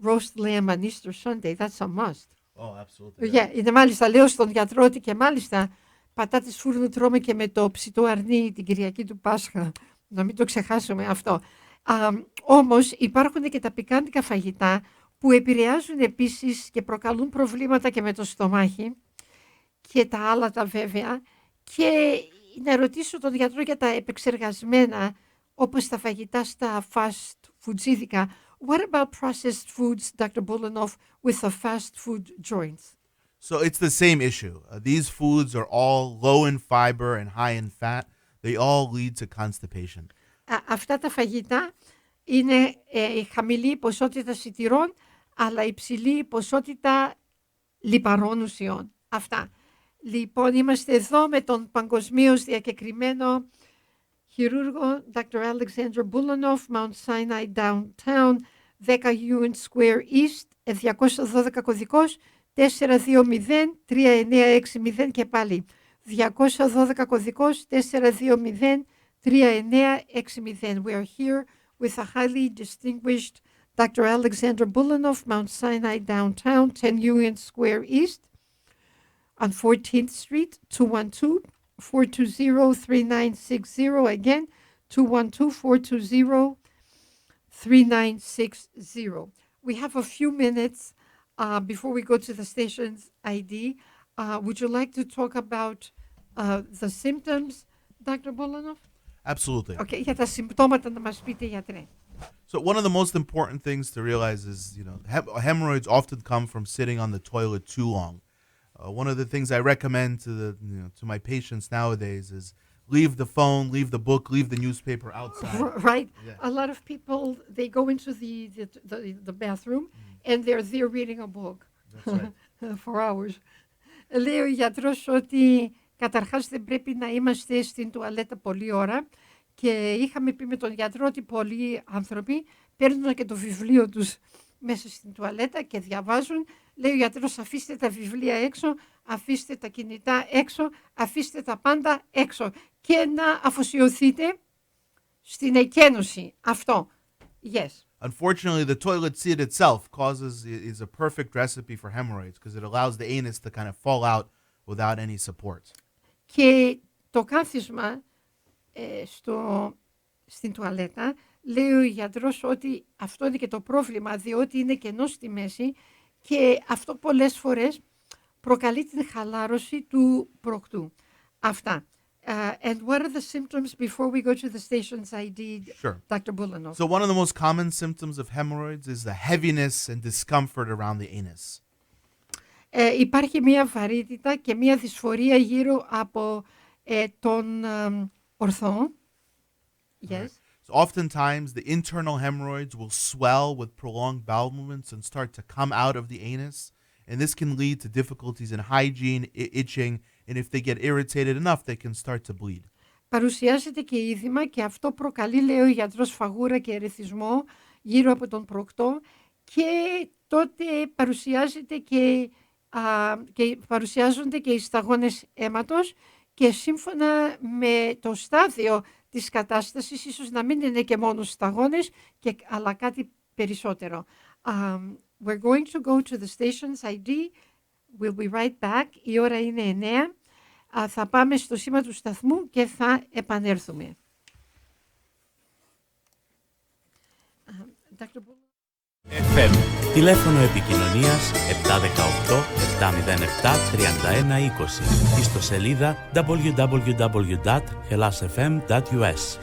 roast lamb on Easter Sunday. That's a must. Oh, absolutely. Yeah, είναι μάλιστα, λέω στον γιατρό ότι και μάλιστα πατάτες φούρνου τρώμε και με το ψητό αρνί την Κυριακή του Πάσχα. Να μην το ξεχάσουμε αυτό. Όμως υπάρχουν και τα πικάντικα φαγητά που επηρεάζουν επίσης και προκαλούν προβλήματα και με το στομάχι και τα άλατα βέβαια. Και να ρωτήσω τον γιατρό για τα επεξεργασμένα, όπως τα φαγητά στα fast foodίδικα. What about processed foods, Dr. Bulanov, with the fast food joints? So it's the same issue. These foods are all low in fiber and high in fat. They all lead to constipation. Αυτά τα φαγητά είναι χαμηλή ποσότητα σιτηρών, αλλά υψηλή ποσότητα λιπαρών ουσιών. Αυτά. Λοιπόν, είμαστε εδώ με τον παγκοσμίως διακεκριμένο χειρούργο Dr. Alexander Bulanov, Mount Sinai Downtown, 10 Union Square East, 212 κωδικός, 420-3960 και πάλι. 212 κωδικός, 420-3960. We are here with a highly distinguished Dr. Alexander Bulanov, Mount Sinai Downtown, 10 Union Square East, on 14th Street, 212-420-3960. Again, 212-420-3960. We have a few minutes before we go to the station's ID. Would you like to talk about the symptoms, Dr. Bulanov? Absolutely. Okay, για τα συμπτώματα να μας πείτε, γιατρέ. So one of the most important things to realize is, hemorrhoids often come from sitting on the toilet too long. One of the things I recommend to my patients nowadays is leave the phone, leave the book, leave the newspaper outside. Right. Yeah. A lot of people, they go into the bathroom and they're there reading a book. That's right. For hours. Λέει ο γιατρός ότι καταρχάς δεν πρέπει να είμαστε στην τουαλέτα πολλή ώρα, και είχαμε πει με τον γιατρό ότι πολλοί άνθρωποι παίρνουν και το βιβλίο τους μέσα στην τουαλέτα και διαβάζουν. Λέει ο γιατρός, αφήστε τα βιβλία έξω, αφήστε τα κινητά έξω, αφήστε τα πάντα έξω και να αφοσιωθείτε στην εκένωση. Αυτό. Yes. Unfortunately, the toilet seat itself is a perfect recipe for hemorrhoids because it allows the anus to kind of fall out without any support. Και το κάθισμα στην τουαλέτα, λέει ο γιατρός ότι αυτό είναι και το πρόβλημα, διότι είναι κενό στη μέση και αυτό πολλές φορές προκαλεί την χαλάρωση του προκτού. Αυτά. And what are the symptoms before we go to the stations ID, Sure. Dr. Bulanov? So one of the most common symptoms of hemorrhoids is the heaviness and discomfort around the anus. Υπάρχει μία βαρύτητα και μία δυσφορία γύρω από τον ορθό. Yes. Right. So oftentimes, the internal hemorrhoids will swell with prolonged bowel movements and start to come out of the anus. And this can lead to difficulties in hygiene, itching, and if they get irritated enough, they can start to bleed. Παρουσιάζεται και είδημα και αυτό προκαλεί, λέει ο γιατρός, φαγούρα και ερεθισμό γύρω από τον προκτό και τότε παρουσιάζονται και οι σταγόνες αίματος και σύμφωνα με το στάδιο της κατάστασης ίσως να μην είναι και μόνο σταγόνες αλλά κάτι περισσότερο. We're going to go to the stations ID. We'll be right back. Η ώρα είναι 9. Θα πάμε στο σήμα του σταθμού και θα επανέλθουμε. FM. Τηλέφωνο επικοινωνίας 718-707-3120. Ιστοσελίδα www.hellasfm.us.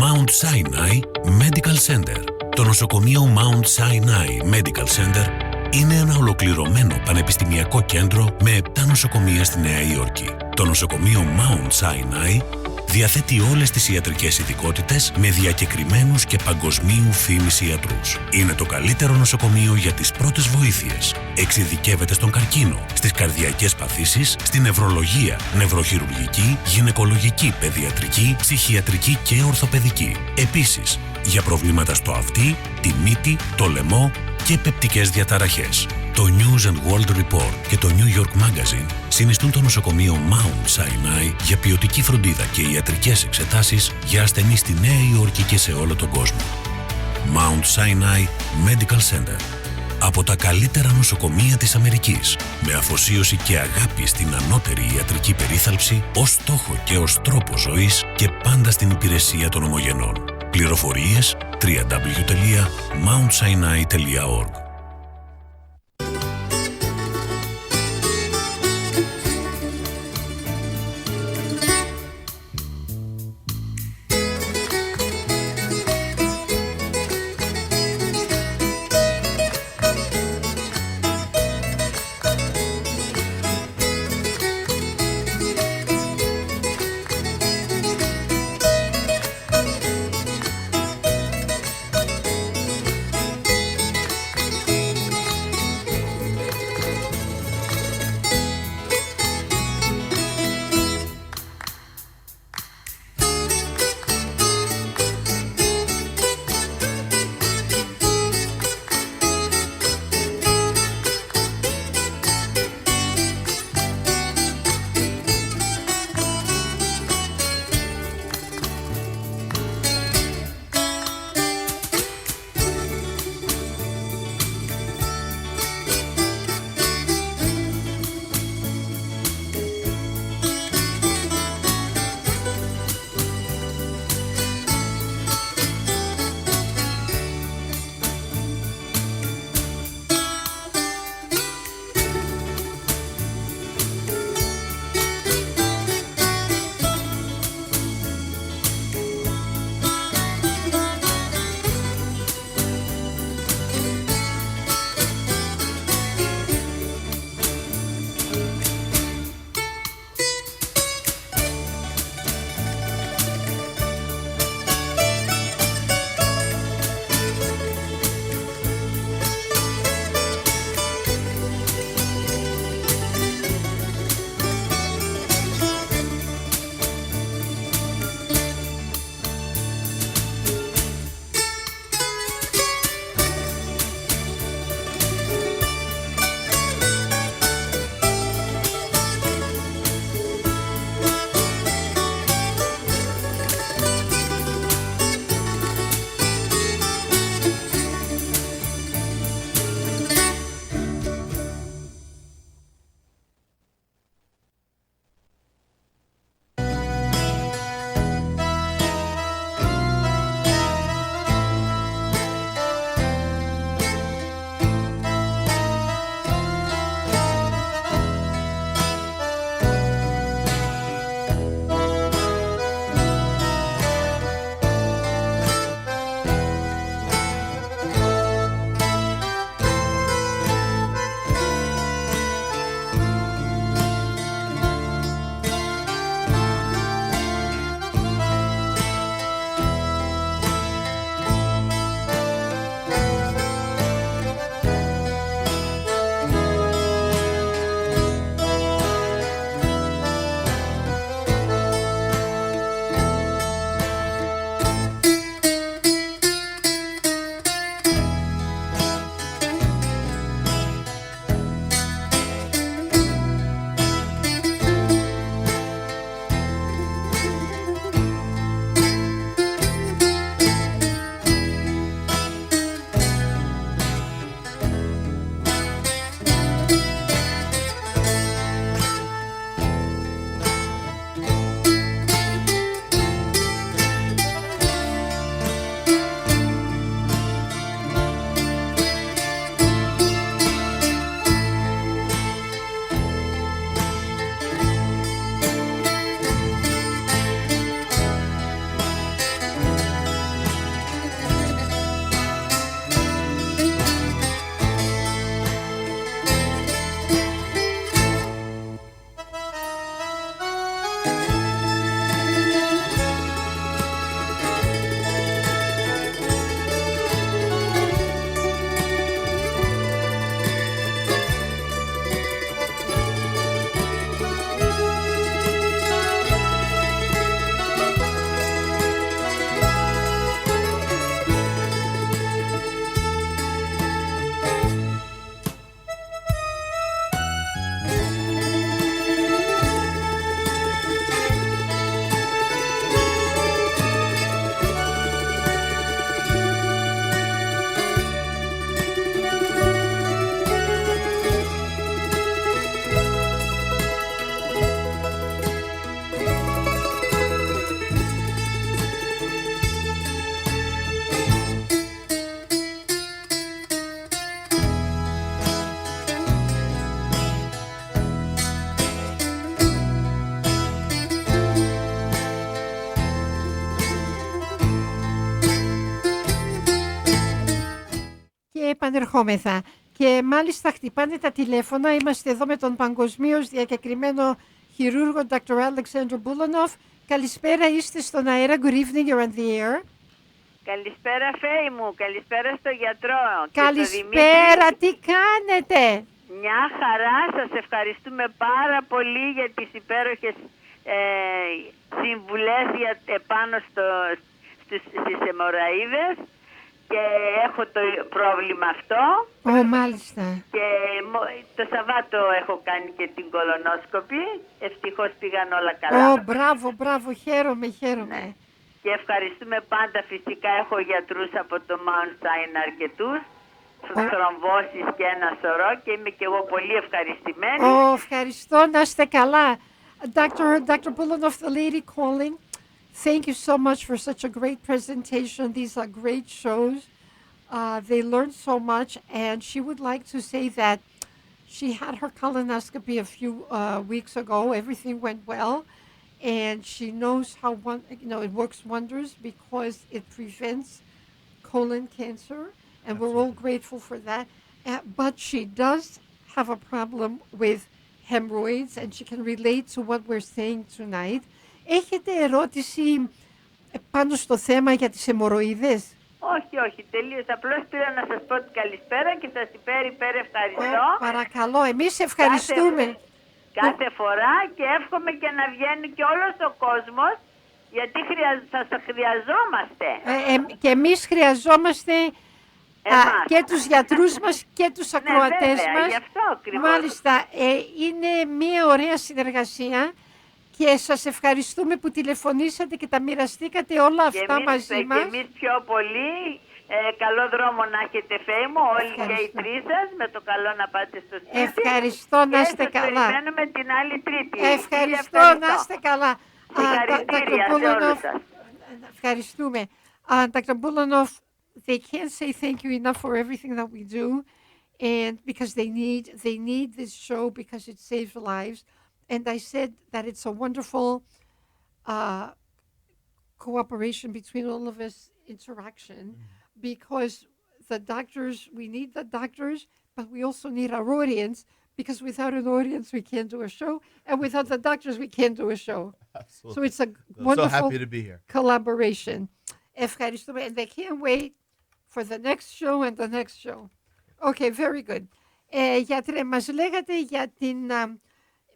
Mount Sinai Medical Center. Το νοσοκομείο Mount Sinai Medical Center είναι ένα ολοκληρωμένο πανεπιστημιακό κέντρο με 7 νοσοκομεία στη Νέα Υόρκη. Το νοσοκομείο Mount Sinai διαθέτει όλες τις ιατρικές ειδικότητες με διακεκριμένους και παγκοσμίου φήμης ιατρούς. Είναι το καλύτερο νοσοκομείο για τις πρώτες βοήθειες. Εξειδικεύεται στον καρκίνο, στις καρδιακές παθήσεις, στην νευρολογία, νευροχειρουργική, γυναικολογική, παιδιατρική, ψυχιατρική και ορθοπαιδική. Επίσης, για προβλήματα στο αυτί, τη μύτη, το λαιμό και πεπτικές διαταραχές. Το News and World Report και το New York Magazine συνιστούν το νοσοκομείο Mount Sinai για ποιοτική φροντίδα και ιατρικές εξετάσεις για ασθενείς στη Νέα Υόρκη και σε όλο τον κόσμο. Mount Sinai Medical Center. Από τα καλύτερα νοσοκομεία της Αμερικής, με αφοσίωση και αγάπη στην ανώτερη ιατρική περίθαλψη, ως στόχο και ως τρόπο ζωής και πάντα στην υπηρεσία των ομογενών. Πληροφορίες www.mountsinai.org. επανερχόμεθα. Και μάλιστα χτυπάνε τα τηλέφωνα. Είμαστε εδώ με τον παγκοσμίως διακεκριμένο χειρούργο Dr. Alex Bulanov. Καλησπέρα, είστε στον αέρα. Good evening, you're on the air. Καλησπέρα Φέη μου, καλησπέρα στο γιατρό. Καλησπέρα, τι κάνετε? Μια χαρά, σας ευχαριστούμε πάρα πολύ για τις υπέροχες συμβουλές επάνω στις αιμορροίδες και έχω το πρόβλημα αυτό. Μάλιστα. Και το Σαββάτο έχω κάνει και την κολονόσκοπη, ευτυχώς πήγαν όλα καλά. Μπράβο, χαίρομαι. Ναι. Και ευχαριστούμε πάντα, φυσικά έχω γιατρούς από το Mount Sinai αρκετούς, θρομβώσεις και ένα σωρό και είμαι και εγώ πολύ ευχαριστημένη. Ευχαριστώ, να είστε καλά. Dr. Bulanov, the lady calling, thank you so much for such a great presentation. These are great shows. They learned so much, and she would like to say that she had her colonoscopy a few weeks ago. Everything went well, and she knows how it works wonders because it prevents colon cancer, and we're all grateful for that. But she does have a problem with hemorrhoids, and she can relate to what we're saying tonight. Έχετε ερώτηση πάνω στο θέμα για τις αιμορροίδες? Όχι, τελείως. Απλώς πήρα να σας πω καλησπέρα και σας υπέρ ευχαριστώ. Παρακαλώ, εμείς ευχαριστούμε. Κάθε φορά και εύχομαι και να βγαίνει και όλος ο κόσμος, γιατί σας χρειαζόμαστε. Και εμείς χρειαζόμαστε και τους γιατρούς μας και τους ακροατές μας. Γι' αυτό ακριβώς. Μάλιστα, είναι μια ωραία συνεργασία και σας ευχαριστούμε που τηλεφωνήσατε και τα μοιραστήκατε όλα αυτά μαζί μας. Και εμείς πιο πολύ. Καλό δρόμο να έχετε, Φέη μου, όλοι και οι τρεις σας, με το καλό να πάτε στο σπίτι. Ευχαριστώ, να είστε καλά. Και σας περιμένουμε την άλλη Τρίτη. Ευχαριστώ, να είστε καλά. Συγχαρητήρια σε όλους σας. Ευχαριστούμε. Dr. Bulanov, they can't say thank you enough for everything that we do, and because they need this show because it saves lives. And I said that it's a wonderful cooperation between all of us, interaction, because the doctors, we need the doctors, but we also need our audience, because without an audience, we can't do a show, and without the doctors, we can't do a show. Absolutely. So it's a wonderful so happy to be here. collaboration. Ευχαριστούμε, and they can't wait for the next show and the next show. Okay, very good. Γιατρέ, μας λέγατε για την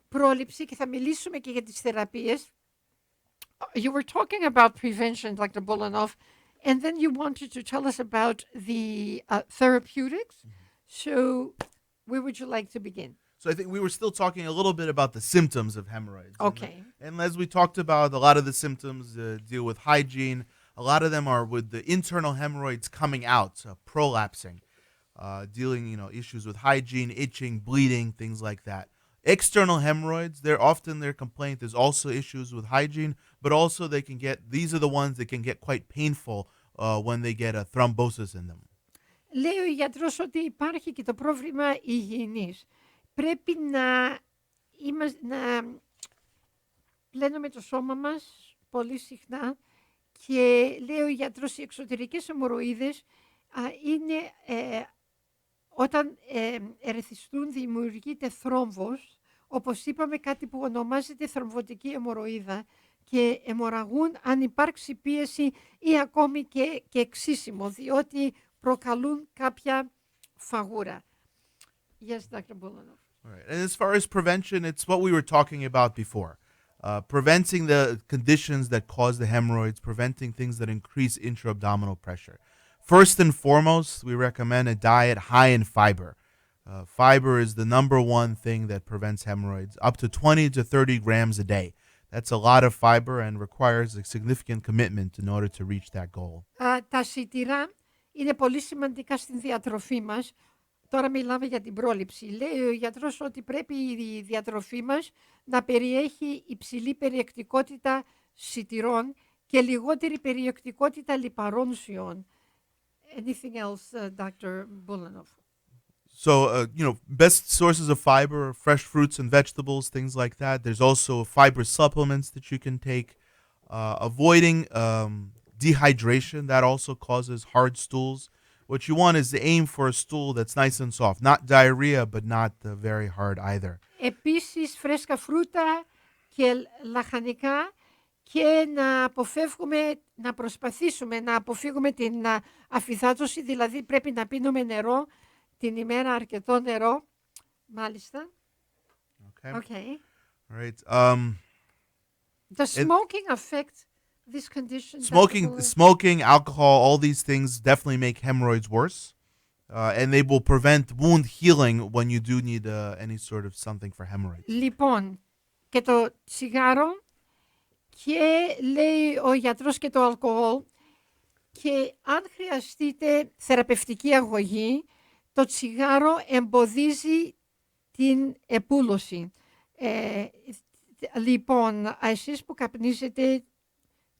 πρόληψη και θα μιλήσουμε και για τις θεραπείες. You were talking about prevention, Dr. Bulanov, and then you wanted to tell us about the therapeutics. So where would you like to begin? So I think we were still talking a little bit about the symptoms of hemorrhoids. Okay. And as we talked about, a lot of the symptoms deal with hygiene. A lot of them are with the internal hemorrhoids coming out, prolapsing, dealing, issues with hygiene, itching, bleeding, things like that. External hemorrhoids, their complaint is also issues with hygiene, but also these are the ones that can get quite painful when they get a thrombosis in them. Λέει ο γιατρός ότι υπάρχει και το πρόβλημα υγιεινής. Πρέπει να πλένουμε το σώμα μας πολύ συχνά και λέει ο γιατρός οι εξωτερικές αιμορροίδες είναι όταν ερεθιστούν δημιουργείται θρόμβος, όπως είπαμε κάτι που ονομάζεται θρομβωτική αιμορροίδα και αιμορραγούν αν υπάρξει πίεση ή ακόμη και εξίσιμο, διότι προκαλούν κάποια φαγούρα. Yes, Dr. Bulanov. All right. And as far as prevention, it's what we were talking about before. Preventing the conditions that cause the hemorrhoids, preventing things that increase intra-abdominal pressure. First and foremost, we recommend a diet high in fiber. Fiber is the number one thing that prevents hemorrhoids, up to 20 to 30 grams a day. That's a lot of fiber and requires a significant commitment in order to reach that goal. Τα σιτηρά είναι πολύ σημαντικά στην διατροφή μας. Τώρα μιλάμε για την πρόληψη. Λέει ο γιατρός ότι πρέπει η διατροφή μας να περιέχει υψηλή περιεκτικότητα σιτηρών και λιγότερη περιεκτικότητα λιπαρών ουσιών. Anything else, Dr. Bulanov? So, best sources of fiber are fresh fruits and vegetables, things like that. There's also fiber supplements that you can take. Avoiding dehydration, that also causes hard stools. What you want is to aim for a stool that's nice and soft, not diarrhea, but not very hard either. Επίσης φρέσκα φρούτα και λαχανικά και να προσπαθήσουμε να αποφύγουμε την αφυδάτωση, δηλαδή πρέπει να πίνουμε νερό την ημέρα, αρκετό νερό. Μάλιστα. Okay. All right. Does smoking affect this condition? Smoking, alcohol, all these things definitely make hemorrhoids worse. And they will prevent wound healing when you do need any sort of something for hemorrhoids. Λοιπόν, και το τσιγάρο και λέει ο γιατρός και το αλκοόλ, και αν χρειαστείτε θεραπευτική αγωγή, το τσιγάρο εμποδίζει την επούλωση. Λοιπόν, εσείς που καπνίζετε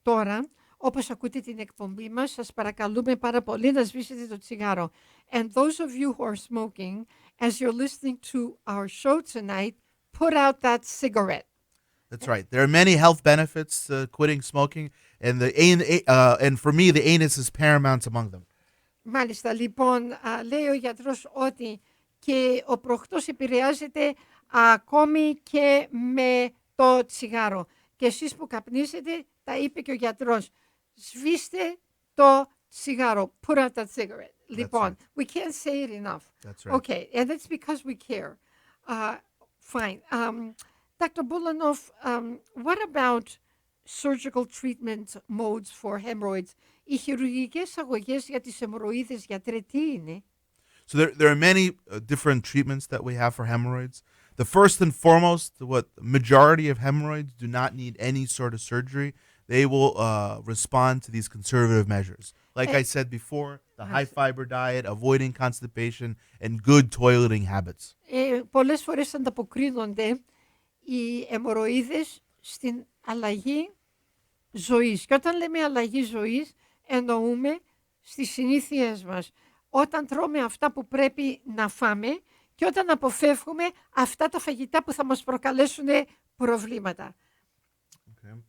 τώρα, όπως ακούτε την εκπομπή μας, σας παρακαλούμε πάρα πολύ να σβήσετε το τσιγάρο. And those of you who are smoking, as you're listening to our show tonight, put out that cigarette. That's right. There are many health benefits to quitting smoking, and for me, the anus is paramount among them. Μάλιστα, λοιπόν, λέει ο γιατρός ότι και ο προχτός επηρεάζεται ακόμη και με το τσιγάρο. Και εσείς που καπνίζετε, τα είπε και ο γιατρός, σβήστε το τσιγάρο. Put out that cigarette. Λοιπόν, we can't say it enough. That's right. Okay, and that's because we care. Fine. Dr. Bulanov, what about surgical treatment modes for hemorrhoids? Οι χειρουργικές αγωγές για τις αιμορροίδες, γιατρέ, τι είναι? So there are many different treatments that we have for hemorrhoids. The first and foremost, what majority of hemorrhoids do not need any sort of surgery. They will respond to these conservative measures. Like I said before, the high fiber diet, avoiding constipation, and good toileting habits. Πολλές φορές ανταποκρίνονται οι αιμορροίδες στην αλλαγή ζωής. Και όταν λέμε αλλαγή ζωής, εννοούμε στις συνήθειές μας. Όταν τρώμε αυτά που πρέπει να φάμε και όταν αποφεύγουμε αυτά τα φαγητά που θα μας προκαλέσουν προβλήματα. Okay.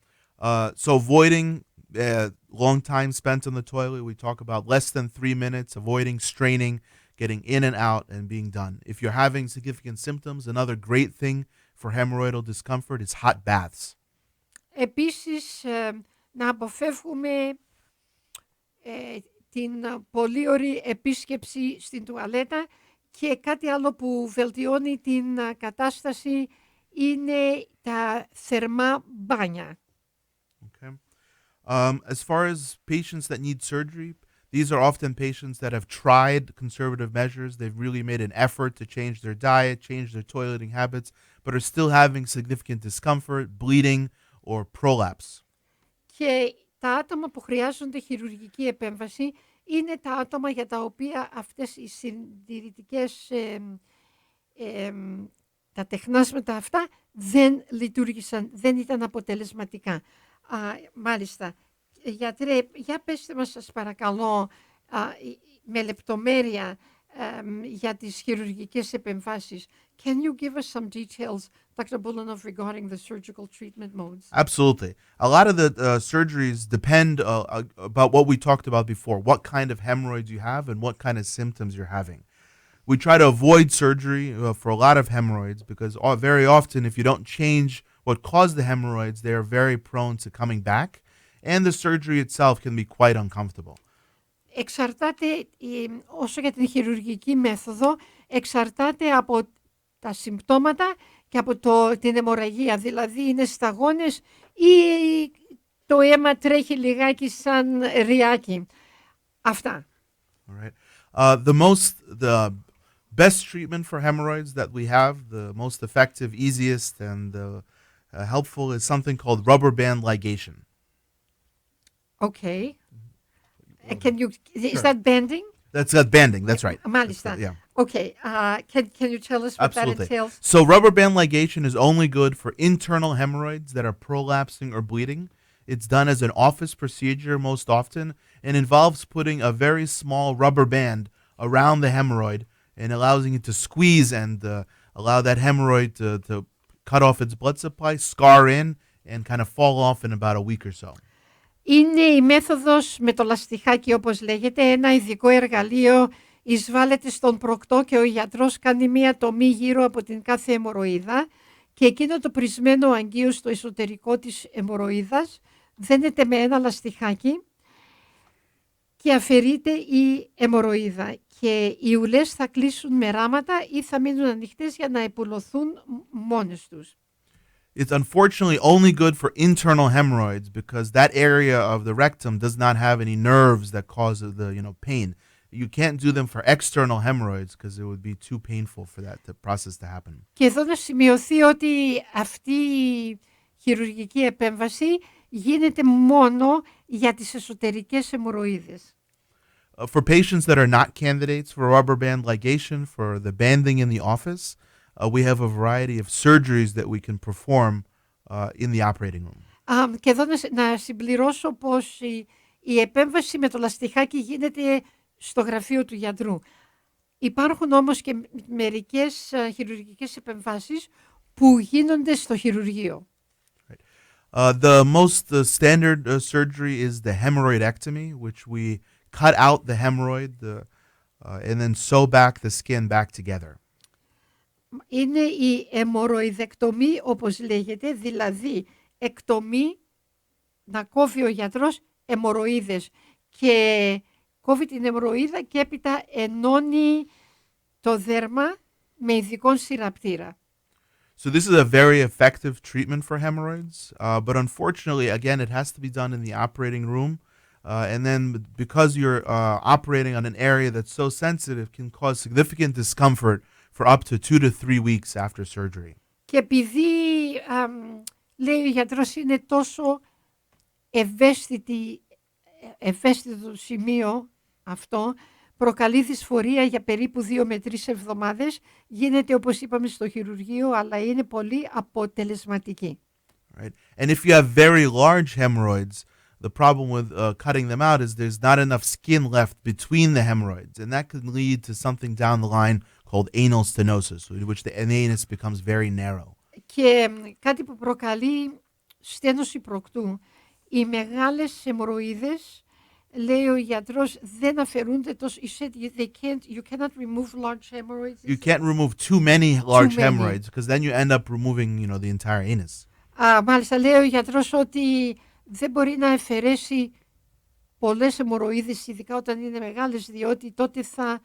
So avoiding long time spent on the toilet. We talk about less than 3 minutes, avoiding straining, getting in and out, and being done. If you're having significant symptoms, another great thing for hemorrhoidal discomfort is hot baths. Επίσης, να αποφεύγουμε την πολύ ωραία επίσκεψη στην τουαλέτα, και κάτι άλλο που βελτιώνει την κατάσταση είναι τα θερμά μπάνια. Okay. As far as patients that need surgery, these are often patients that have tried conservative measures. They've really made an effort to change their diet, change their toileting habits, but are still having significant discomfort, bleeding, or prolapse. Και τα άτομα που χρειάζονται χειρουργική επέμβαση είναι τα άτομα για τα οποία αυτές οι συντηρητικές, τα τεχνάσματα αυτά δεν λειτουργήσαν, δεν ήταν αποτελεσματικά. Μάλιστα, γιατρέ, για πέστε μας σας παρακαλώ με λεπτομέρεια για τις χειρουργικές επεμβάσεις. Can you give us some details, Dr. Bulanov, regarding the surgical treatment modes? Absolutely. A lot of the surgeries depend about what we talked about before, what kind of hemorrhoids you have and what kind of symptoms you're having. We try to avoid surgery for a lot of hemorrhoids because very often if you don't change what caused the hemorrhoids, they are very prone to coming back, and the surgery itself can be quite uncomfortable. Εξαρτάται, όσο για την χειρουργική μέθοδο, εξαρτάται από τα συμπτώματα και από την αιμορραγία. Δηλαδή είναι σταγόνες ή το αίμα τρέχει λιγάκι σαν ριάκι. Αυτά. All right. The best treatment for hemorrhoids that we have, the most effective, easiest, and helpful is something called rubber band ligation. Okay. Is that banding? That's banding. That's right. Μάλιστα. Yeah. Okay. Can you tell us what Absolutely. that entails? So rubber band ligation is only good for internal hemorrhoids that are prolapsing or bleeding. It's done as an office procedure most often and involves putting a very small rubber band around the hemorrhoid and allowing it to squeeze and allow that hemorrhoid to cut off its blood supply, scar in, and kind of fall off in about a week or so. Είναι η μέθοδος με το λαστιχάκι όπως λέγεται, ένα ειδικό εργαλείο εισβάλλεται στον προκτό και ο γιατρός κάνει μία τομή γύρω από την κάθε αιμορροίδα και εκείνο το πρισμένο αγγείο στο εσωτερικό της αιμορροίδας δένεται με ένα λαστιχάκι και αφαιρείται η αιμορροίδα και οι ουλές θα κλείσουν με ράματα ή θα μείνουν ανοιχτές για να επουλωθούν μόνες τους. It's unfortunately only good for internal hemorrhoids because that area of the rectum does not have any nerves that cause the pain. You can't do them for external hemorrhoids because it would be too painful for that process to happen. Και εδώ να σημειωθεί ότι αυτή η χειρουργική επέμβαση γίνεται μόνο για τις εσωτερικές αιμορροίδες. For patients that are not candidates for rubber band ligation, for the banding in the office, we have a variety of surgeries that we can perform in the operating room. Και εδώ να συμπληρώσω πως η επέμβαση με το λαστιχάκι γίνεται στο γραφείο του γιατρού. Υπάρχουν όμως και μερικές χειρουργικές επεμβάσεις που γίνονται στο χειρουργείο. The most standard surgery is the hemorrhoidectomy, which we cut out the hemorrhoid and then sew back the skin back together. Είναι η αιμορροειδεκτομή όπως λέγεται, δηλαδή εκτομή να κόβει ο γιατρός αιμορροίδες και κόβει την αιμορροίδα και έπειτα ενώνει το δέρμα με ειδικό συρραπτήρα. So this is a very effective treatment for hemorrhoids, but unfortunately, again, it has to be done in the operating room. And then because you're operating on an area that's so sensitive, can cause significant discomfort for up to 2 to 3 weeks after surgery. Και επειδή, λέει ο γιατρός, είναι τόσο ευαίσθητο σημείο αυτό, προκαλεί δυσφορία για περίπου 2 με 3 εβδομάδες, γίνεται όπως είπαμε στο χειρουργείο, αλλά είναι πολύ αποτελεσματική. Right. And if you have very large hemorrhoids, the problem with cutting them out is there's not enough skin left between the hemorrhoids, and that can lead to something down the line called anal stenosis, in which the anus becomes very narrow. Και κάτι που προκαλεί στένωση προκτού, οι μεγάλες αιμορροίδες, λέει ο γιατρός, δεν αφαιρούνται τόσο. You said you cannot remove large hemorrhoids. You can't remove too many large hemorrhoids because then you end up removing, the entire anus. Μάλιστα, λέει ο γιατρός ότι δεν μπορεί να αφαιρέσει πολλές αιμορροίδες, ειδικά όταν είναι μεγάλες, διότι τότε θα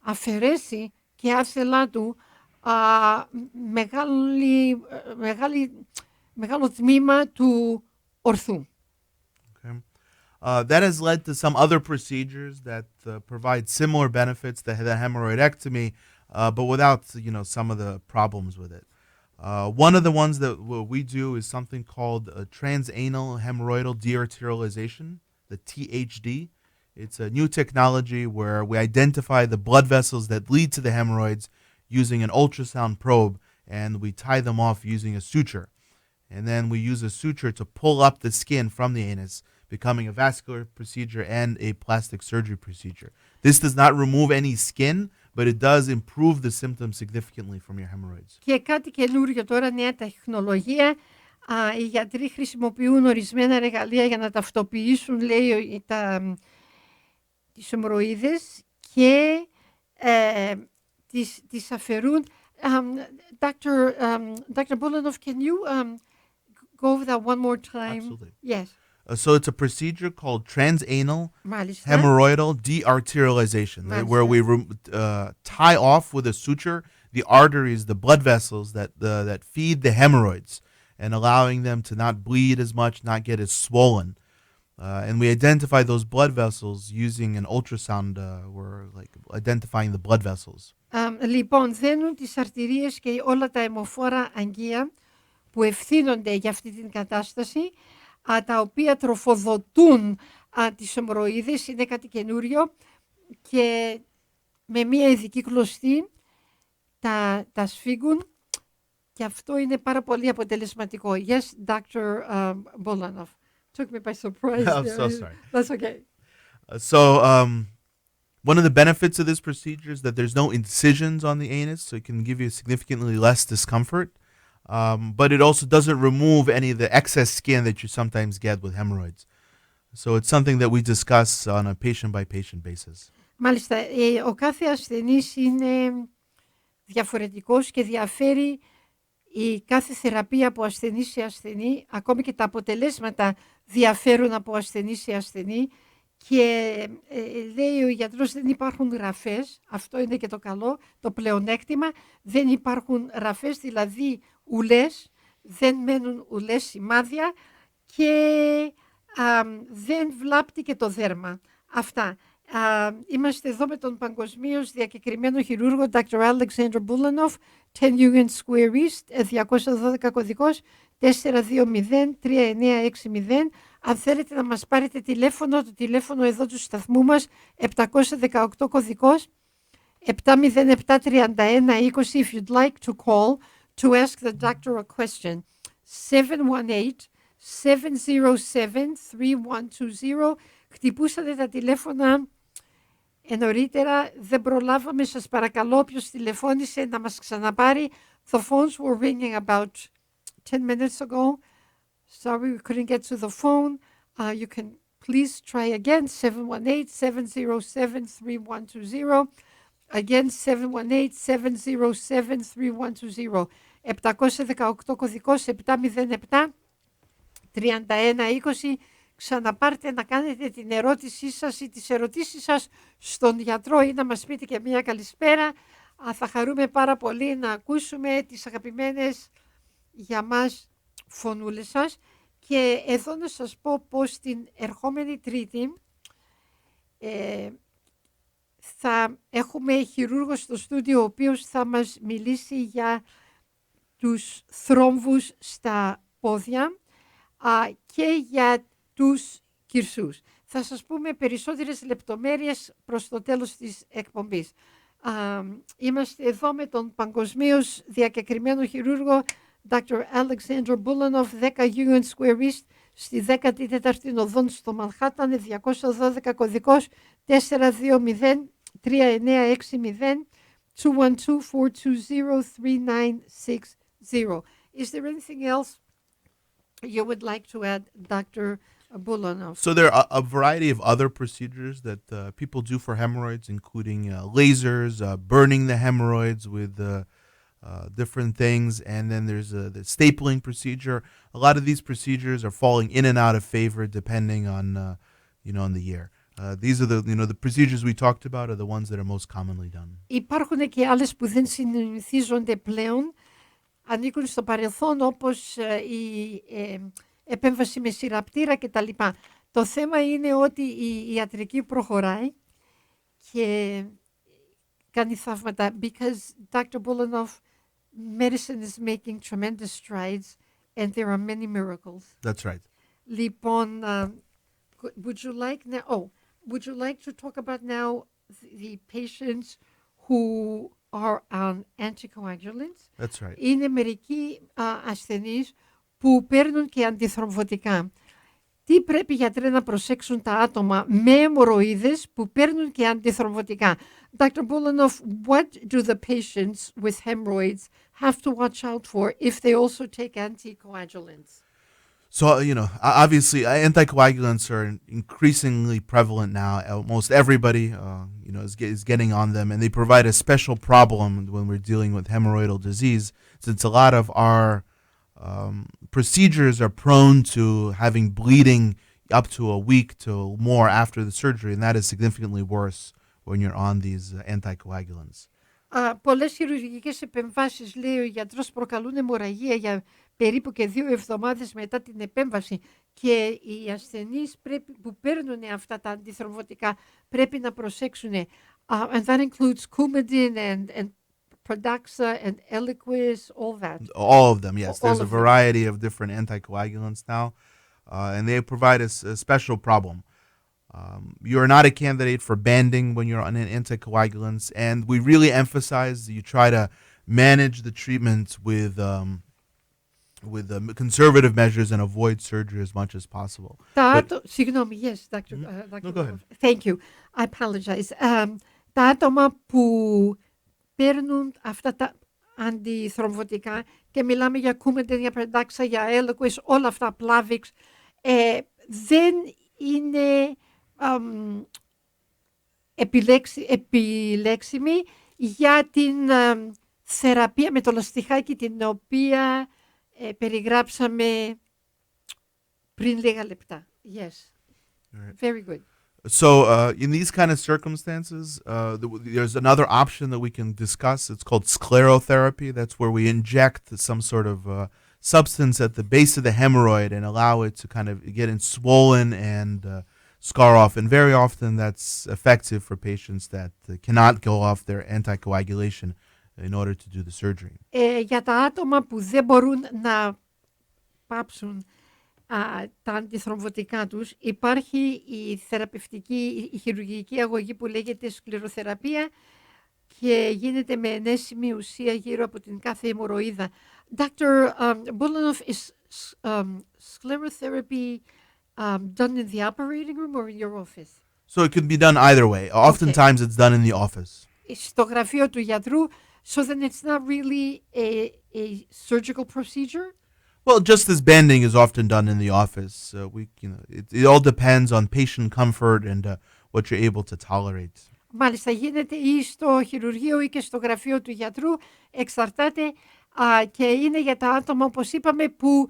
αφαιρέσει και άθελά του μεγάλο τμήμα του ορθού. Okay. That has led to some other procedures that provide similar benefits to the hemorrhoidectomy, but without, some of the problems with it. One of the ones that we do is something called transanal hemorrhoidal dearterialization, the THD. It's a new technology where we identify the blood vessels that lead to the hemorrhoids using an ultrasound probe, and we tie them off using a suture. And then we use a suture to pull up the skin from the anus, becoming a vascular procedure and a plastic surgery procedure. This does not remove any skin, but it does improve the symptoms significantly from your hemorrhoids. Και κάτι καινούριο τώρα, νέα τεχνολογία. Οι γιατροί χρησιμοποιούν ορισμένα εργαλεία για να ταυτοποιήσουν, λέει, τις αιμορροίδες και τις αφαιρούν. Dr. Bulanov, can you go over that one more time? Absolutely. Yes. So it's a procedure called transanal Μάλιστα. hemorrhoidal dearterialization, where we tie off with a suture the arteries, the blood vessels that feed the hemorrhoids, and allowing them to not bleed as much, not get as swollen. And we identify those blood vessels using an ultrasound. We're identifying the blood vessels. Λοιπόν, δένουν τις αρτηρίες και όλα τα αιμοφόρα αγγεία που ευθύνονται για αυτή την κατάσταση, τα οποία τροφοδοτούν τις αιμορροίδες, είναι κάτι καινούριο και με μια ειδική κλωστή τα σφίγγουν και αυτό είναι πάρα πολύ αποτελεσματικό. Yes, Dr. Bulanov. Took me by surprise. I'm so sorry. That's okay. One of the benefits of this procedure is that there's no incisions on the anus, so it can give you significantly less discomfort. But it also doesn't remove any of the excess skin that you sometimes get with hemorrhoids. So it's something that we discuss on a patient-by-patient basis. Μάλιστα, ο κάθε ασθενής είναι διαφορετικός και διαφέρει η κάθε θεραπεία από ασθενή σε ασθενή, ακόμη και τα αποτελέσματα διαφέρουν από ασθενή σε ασθενή και λέει ο γιατρός δεν υπάρχουν ραφές, αυτό είναι και το καλό, το πλεονέκτημα, δεν υπάρχουν ραφές, δηλαδή ουλές, δεν μένουν ουλές σημάδια και δεν βλάπτει και το δέρμα. Αυτά. Είμαστε εδώ με τον παγκοσμίως διακεκριμένο χειρούργο Dr. Alex Bulanov, 10 Union Square East, 212 κωδικός 420-3960. Αν θέλετε να μας πάρετε τηλέφωνο, το τηλέφωνο εδώ του σταθμού μας 718 κωδικός 707-31-20 if you'd like to call to ask the doctor a question. 718-707-3120. Χτυπούσατε τα τηλέφωνα νωρίτερα, δεν προλάβαμε, σας παρακαλώ όποιος τηλεφώνησε να μας ξαναπάρει. The phones were ringing about 10 minutes ago. Sorry we couldn't get to the phone. You can please try again, 718-707-3120. Again, 718-707-3120. 718 κωδικός 707-3120. Ξαναπάρτε να κάνετε την ερώτησή σας ή τις ερωτήσεις σας στον γιατρό ή να μας πείτε και μία καλησπέρα. Θα χαρούμε πάρα πολύ να ακούσουμε τις αγαπημένες για μας φωνούλες σας. Και εδώ να σας πω πως την ερχόμενη Τρίτη θα έχουμε χειρούργο στο στούντιο ο οποίος θα μας μιλήσει για τους θρόμβους στα πόδια και για τους κυρσούς. Θα σας πούμε περισσότερες λεπτομέρειες προς το τέλος της εκπομπής. Είμαστε εδώ με τον παγκοσμίως διακεκριμένο χειρούργο Dr. Alexander Bulanov, 10 Union Square East, στη 14η οδόν στο Μανχάταν, 212 κωδικός 420-3960, 212-420-3960. Is there anything else you would like to add, Dr. Bulanov? So there are a variety of other procedures that people do for hemorrhoids, including lasers, burning the hemorrhoids with different things, and then there's the stapling procedure. A lot of these procedures are falling in and out of favor depending on on the year. These are the procedures we talked about are the ones that are most commonly done. Υπάρχουν και άλλες που δεν συνηθίζονται πλέον, ανήκουν στο παρελθόν, όπως η επέμβαση με συρραπτήρα κτλ. Το θέμα είναι ότι η ιατρική προχωράει και κάνει θαύματα. Because Dr. Bulanov, medicine is making tremendous strides and there are many miracles. That's right. Λοιπόν, would you like to talk about now the patients who are on anticoagulants? That's right. Είναι μερικοί ασθενείς που παίρνουν και αντιθρομβωτικά. Τι πρέπει γιατρέ να προσέξουν τα άτομα με αιμορροίδες που παίρνουν και αντιθρομβωτικά? Dr. Bulanov, what do the patients with hemorrhoids have to watch out for if they also take anticoagulants? So, obviously anticoagulants are increasingly prevalent now. Almost everybody, is getting on them, and they provide a special problem when we're dealing with hemorrhoidal disease, since a lot of our procedures are prone to having bleeding up to a week to more after the surgery, and that is significantly worse when you're on these anticoagulants. Πολλές χειρουργικές επεμβάσεις, λέει ο γιατρός, προκαλούν αιμορραγία για περίπου και 2 εβδομάδες μετά την επέμβαση και οι ασθενείς που παίρνουν αυτά τα αντιθρομβωτικά πρέπει να προσέξουν. And that includes Coumadin and Pradaxa and Eliquis, all that. All of them, yes. All There's a of them. variety of different anticoagulants now, and they provide a special problem. You're not a candidate for banding when you're on anticoagulants, and we really emphasize that you try to manage the treatment with conservative measures and avoid surgery as much as possible. Συγγνώμη, yes, Dr. No, go ahead. Thank you. I apologize. Τα άτομα που παίρνουν αυτά τα αντιθρομβωτικά και μιλάμε για Coumadin, για Pradaxa, για Eliquis, όλα αυτά, Plavix, δεν είναι επιλέξιμη για την θεραπεία με το λαστιχάκι, την οποία περιγράψαμε πριν λίγα λεπτά. Yes. Right. Very good. So in these kind of circumstances, there's another option that we can discuss. It's called sclerotherapy. That's where we inject some sort of substance at the base of the hemorrhoid and allow it to kind of get swollen and scar off. And very often that's effective for patients that cannot go off their anticoagulation in order to do the surgery. Για τα άτομα που δεν μπορούν να πάψουν τα αντιθρομβωτικά τους, υπάρχει η θεραπευτική, η χειρουργική αγωγή που λέγεται σκληροθεραπεία και γίνεται με ενέσιμη ουσία γύρω από την κάθε αιμορροίδα. Dr. Bulanov, is sclerotherapy done in the operating room or in your office? So it can be done either way. Oftentimes it's done in the office. Στο γραφείο του γιατρού, so then it's not really a surgical procedure? Well, just as bending is often done in the office, it all depends on patient comfort and what you're able to tolerate. Μάλιστα, γίνεται ή στο χειρουργείο ή και στο γραφείο του γιατρού, εξαρτάται και είναι για τα άτομα, όπως είπαμε, που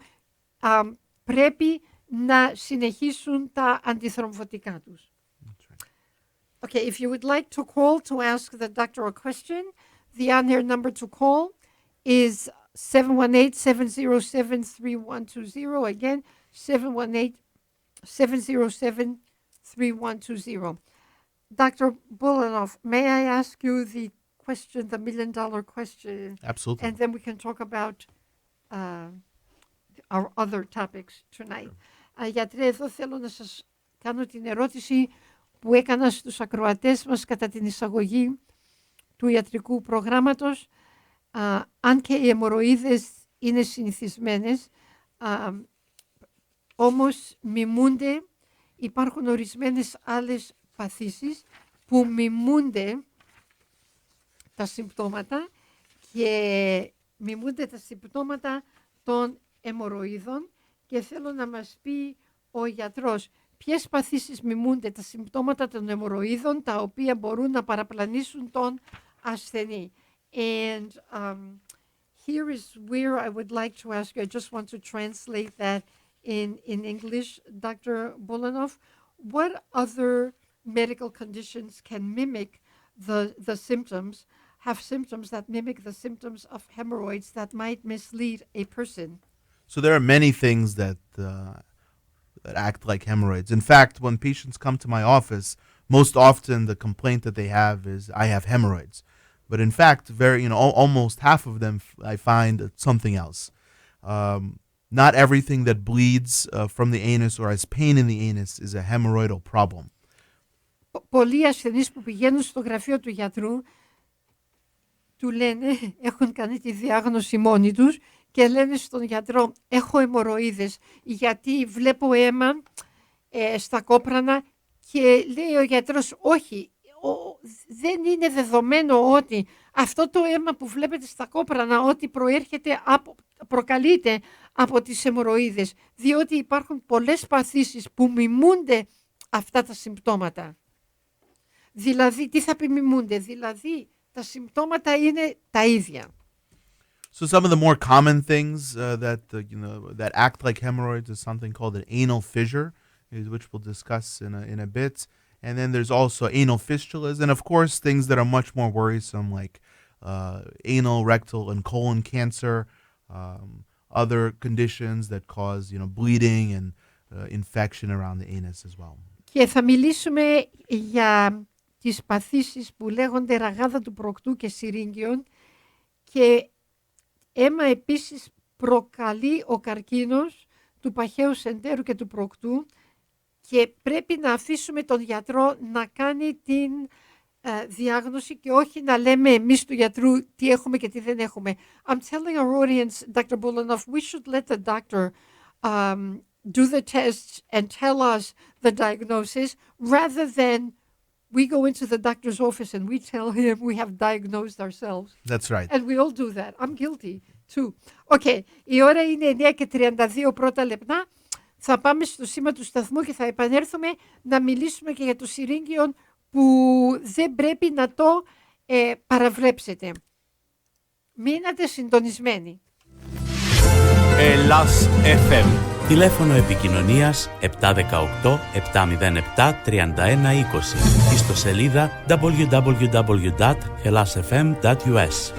πρέπει να συνεχίσουν τα αντιθρομβωτικά τους. Okay, if you would like to call to ask the doctor a question, the on-air number to call is 718-707-3120. Again, 718-707-3120. Dr. Bulanov, may I ask you the question, the million-dollar question? Absolutely. And then we can talk about our other topics tonight. Γιατρέ, εδώ θέλω να σας κάνω την ερώτηση που έκανα στους ακροατές μας κατά την εισαγωγή του ιατρικού προγράμματος. Αν και οι αιμορροίδες είναι συνηθισμένες, όμως μιμούνται, υπάρχουν ορισμένες άλλες παθήσεις που μιμούνται τα συμπτώματα και μιμούνται τα συμπτώματα των αιμορροίδων και θέλω να μας πει ο γιατρός ποιες παθήσεις μιμούνται τα συμπτώματα των αιμορροίδων τα οποία μπορούν να παραπλανήσουν τον ασθενή. And here is where I would like to ask you, I just want to translate that in English, Dr. Bulanov. What other medical conditions can mimic the symptoms, have symptoms that mimic the symptoms of hemorrhoids that might mislead a person? So there are many things that act like hemorrhoids. In fact, when patients come to my office, most often the complaint that they have is, I have hemorrhoids. But in fact, almost half of them, I find something else. Not everything that bleeds from the anus or has pain in the anus is a hemorrhoidal problem. Πολλοί ασθενείς που πηγαίνουν στο γραφείο του γιατρού του λένε, έχουν κάνει τη διάγνωση μόνοι τους και λένε στον γιατρό, έχω αιμορροίδες γιατί βλέπω αίμα στα κόπρανα και λέει ο γιατρός, όχι, δεν είναι δεδομένο ότι αυτό το αίμα που βλέπετε στα κόπρανα ότι προκαλείται από τις αιμορροίδες, διότι υπάρχουν πολλές παθήσεις που μιμούνται αυτά τα συμπτώματα. Δηλαδή, τι θα πει μιμούνται, δηλαδή τα συμπτώματα είναι τα ίδια. So some of the more common things that act like hemorrhoids is something called an anal fissure, which we'll discuss in a bit. And then there's also anal fistulas, and of course things that are much more worrisome like anal, rectal, and colon cancer, other conditions that cause bleeding and infection around the anus as well. Και θα μιλήσουμε για τις παθήσεις που λέγονται ραγάδα του προκτού και συρίγγιον και αίμα επίσης προκαλεί ο καρκίνος του παχαίου σεντέρου και του προκτού και πρέπει να αφήσουμε τον γιατρό να κάνει την διάγνωση και όχι να λέμε εμείς του γιατρού τι έχουμε και τι δεν έχουμε. I'm telling our audience, Dr. Bulanov, we should let the doctor do the tests and tell us the diagnosis rather than we go into the doctor's office and we tell him we have diagnosed ourselves. That's right. And we all do that. I'm guilty too. Okay, η ώρα είναι 9:32 πρώτα λεπτά. θα πάμε στο σήμα του σταθμού και θα επανέλθουμε να μιλήσουμε και για το συρρήγγιον που δεν πρέπει να το παραβλέψετε. Μείνατε συντονισμένοι. Ελλάς FM. Τηλέφωνο επικοινωνίας 718 707 3120. Ιστοσελίδα www.hellasfm.us.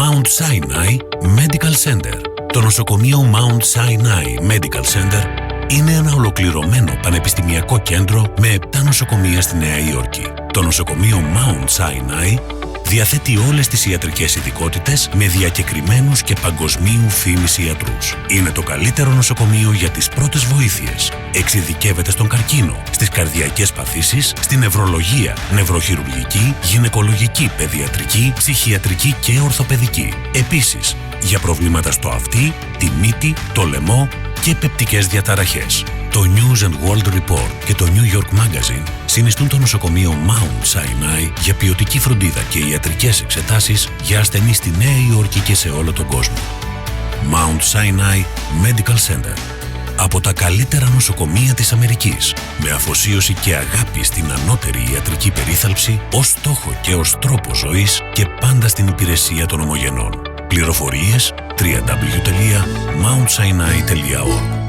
Mount Sinai Medical Center. Το νοσοκομείο Mount Sinai Medical Center είναι ένα ολοκληρωμένο πανεπιστημιακό κέντρο με 7 νοσοκομεία στη Νέα Υόρκη. Το νοσοκομείο Mount Sinai διαθέτει όλες τις ιατρικές ειδικότητες με διακεκριμένους και παγκοσμίου φήμης ιατρούς. Είναι το καλύτερο νοσοκομείο για τις πρώτες βοήθειες. Εξειδικεύεται στον καρκίνο, στις καρδιακές παθήσεις, στην νευρολογία, νευροχειρουργική, γυναικολογική, παιδιατρική, ψυχιατρική και ορθοπαιδική. Επίσης, για προβλήματα στο αυτί, τη μύτη, το λαιμό και πεπτικές διαταραχές. Το News and World Report και το New York Magazine συνιστούν το νοσοκομείο Mount Sinai για ποιοτική φροντίδα και ιατρικές εξετάσεις για ασθενείς στη Νέα Υόρκη και σε όλο τον κόσμο. Mount Sinai Medical Center. Από τα καλύτερα νοσοκομεία της Αμερικής, με αφοσίωση και αγάπη στην ανώτερη ιατρική περίθαλψη, ως στόχο και ως τρόπο ζωής και πάντα στην υπηρεσία των ομογενών. Πληροφορίες www.mountsinai.org.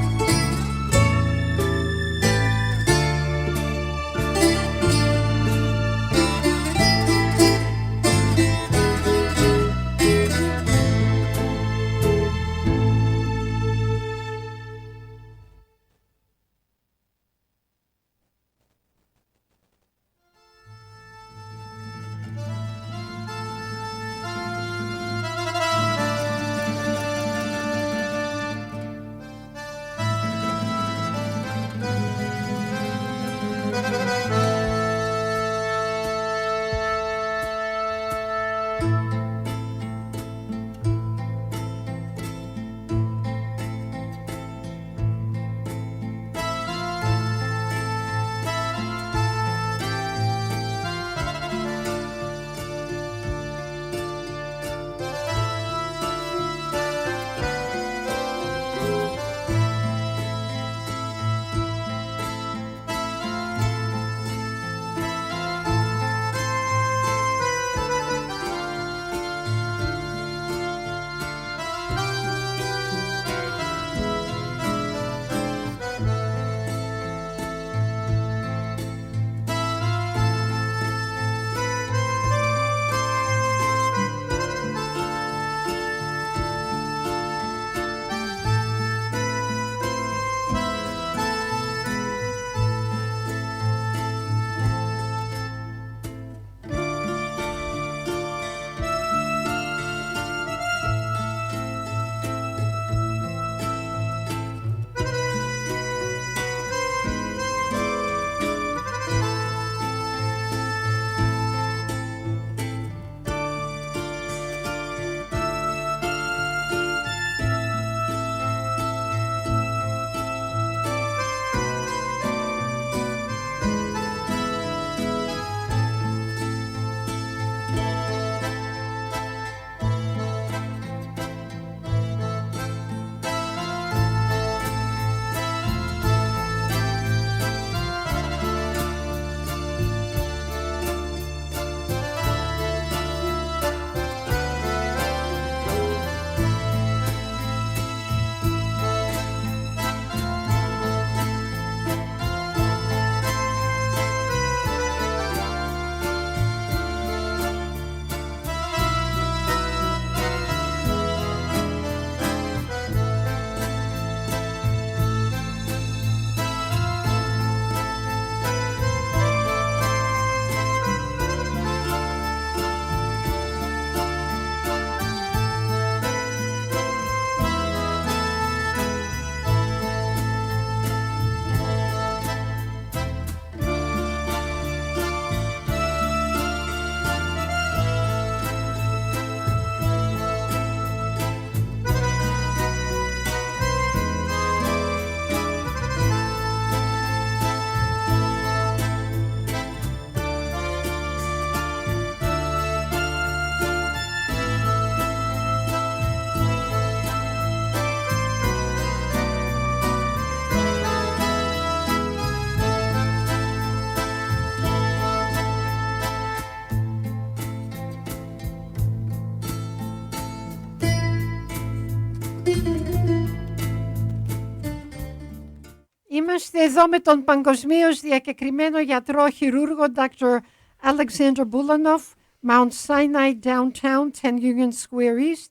Είμαστε εδώ με τον παγκοσμίως διακεκριμένο γιατρό χειρούργο Dr. Alexander Bulanov, Mount Sinai Downtown, 10 Union Square East,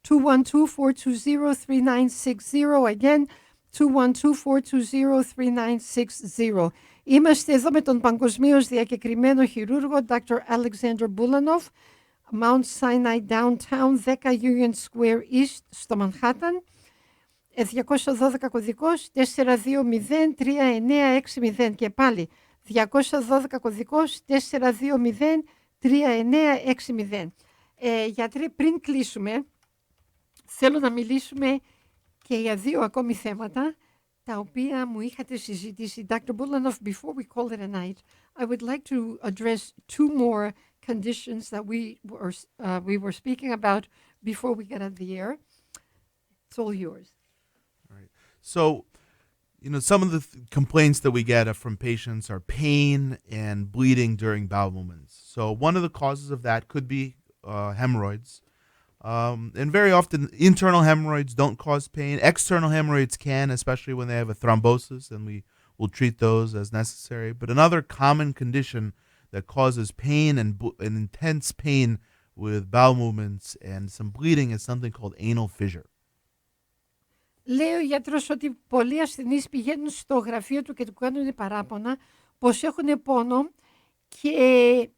212-420-3960. Again, 212-420-3960. Είμαστε εδώ με τον παγκοσμίως διακεκριμένο χειρούργο Dr. Alexander Bulanov, Mount Sinai Downtown, 10 Union Square East, στο Manhattan. 212 κωδικός 420-3960 και πάλι 212 κωδικός 420-3960. Γιατρέ, πριν κλείσουμε, θέλω να μιλήσουμε και για δύο ακόμη θέματα τα οποία μου είχατε συζητήσει. Dr. Bulanov, before we call it a night, I would like to address two more conditions that we were speaking about before we got on the air. It's all yours. So, some of the complaints that we get from patients are pain and bleeding during bowel movements. So one of the causes of that could be hemorrhoids. And very often, internal hemorrhoids don't cause pain. External hemorrhoids can, especially when they have a thrombosis, and we will treat those as necessary. But another common condition that causes pain and intense pain with bowel movements and some bleeding is something called anal fissure. Λέει ο γιατρός ότι πολλοί ασθενείς πηγαίνουν στο γραφείο του και του κάνουν παράπονα πως έχουν πόνο και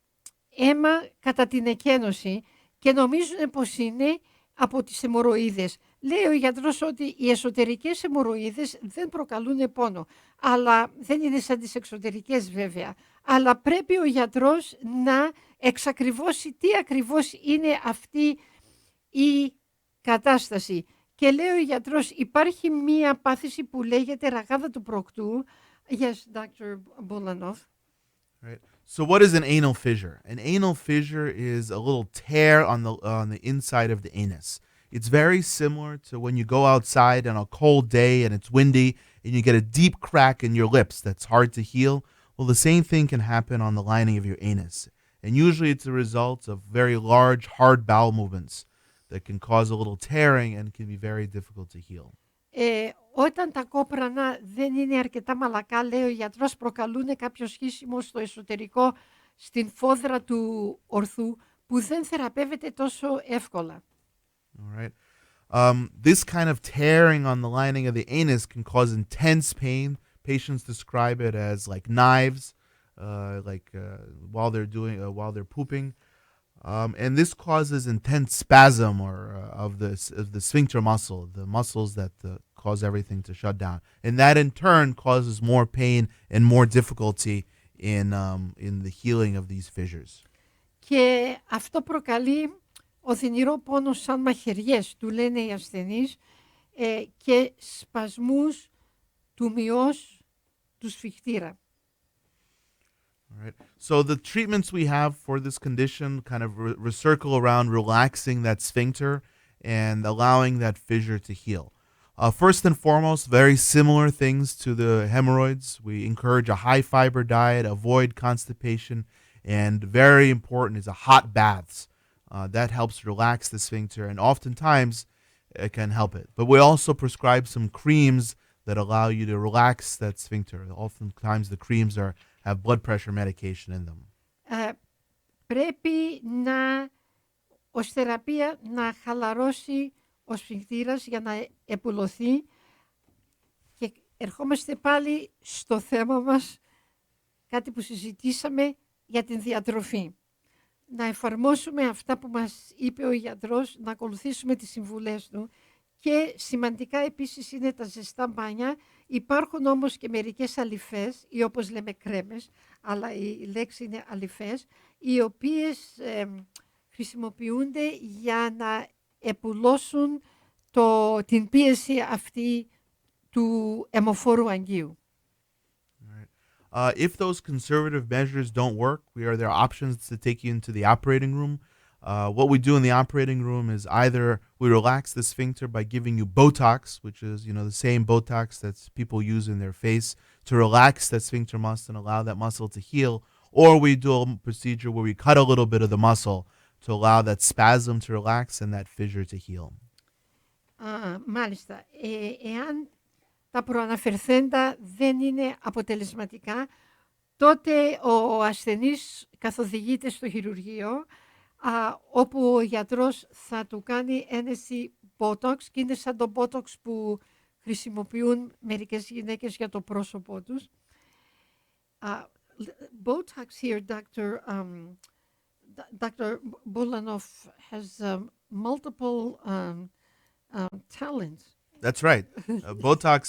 αίμα κατά την εκένωση και νομίζουν πως είναι από τις αιμορροίδες. Λέει ο γιατρός ότι οι εσωτερικές αιμορροίδες δεν προκαλούν πόνο, αλλά δεν είναι σαν τις εξωτερικές βέβαια. Αλλά πρέπει ο γιατρός να εξακριβώσει τι ακριβώς είναι αυτή η κατάσταση. Και λέει ο γιατρός, υπάρχει μία πάθηση που λέγεται ραγάδα του προκτού. Yes, Dr. Bulanov. Right. So what is an anal fissure? An anal fissure is a little tear on the inside of the anus. It's very similar to when you go outside on a cold day and it's windy and you get a deep crack in your lips that's hard to heal. Well, the same thing can happen on the lining of your anus. And usually it's a result of very large, hard bowel movements that can cause a little tearing and can be very difficult to heal. Όταν τα κόπρανα δεν είναι αρκετά μαλακά, λέει ο γιατρός, προκαλούν κάποιο σχίσιμο στο εσωτερικό, στην φόδρα του ορθού, που δεν θεραπεύεται τόσο εύκολα. All right. This kind of tearing on the lining of the anus can cause intense pain. Patients describe it as like knives, while they're pooping. And this causes intense spasm of the sphincter muscle, the muscles that cause everything to shut down. And that in turn causes more pain and more difficulty in the healing of these fissures. Και αυτό προκαλεί οδυνηρό πόνο σαν μαχαιριές, του λένε οι ασθενείς, και σπασμούς του μυός του σφιχτήρα. All right. So the treatments we have for this condition kind of circle around relaxing that sphincter and allowing that fissure to heal. First and foremost, very similar things to the hemorrhoids. We encourage a high fiber diet, avoid constipation, and very important is a hot baths. That helps relax the sphincter, and oftentimes it can help it. But we also prescribe some creams that allow you to relax that sphincter. Oftentimes the creams have blood pressure medication in them. Πρέπει ως θεραπεία να χαλαρώσει ο σφιχτήρας για να επουλωθεί, και ερχόμαστε πάλι στο θέμα μας, κάτι που συζητήσαμε για την διατροφή. Να εφαρμόσουμε αυτά που μας είπε ο γιατρός, να ακολουθήσουμε τις συμβουλές του, και σημαντικά επίσης είναι τα ζεστά μπάνια. Υπάρχουν όμως και μερικές αλυφές, ή όπως λέμε κρέμες, αλλά η λέξη είναι αλυφές, οι οποίες χρησιμοποιούνται για να επουλώσουν την πίεση αυτή του αιμοφόρου αγγείου. If those conservative measures don't work, there are options to take you into the operating room. What we do in the operating room is either we relax the sphincter by giving you Botox, which is the same Botox that people use in their face to relax that sphincter muscle and allow that muscle to heal, or we do a procedure where we cut a little bit of the muscle to allow that spasm to relax and that fissure to heal. Μάλιστα. Εάν τα προαναφερθέντα δεν είναι αποτελεσματικά, τότε ο ασθενής καθοδηγείται στο χειρουργείο, όπου ο γιατρός θα του κάνει ένεση Botox, και είναι σαν το Botox που χρησιμοποιούν μερικές γυναίκες για το πρόσωπό τους. Botox here, Dr. Bulanov, has multiple talents. That's right. Botox,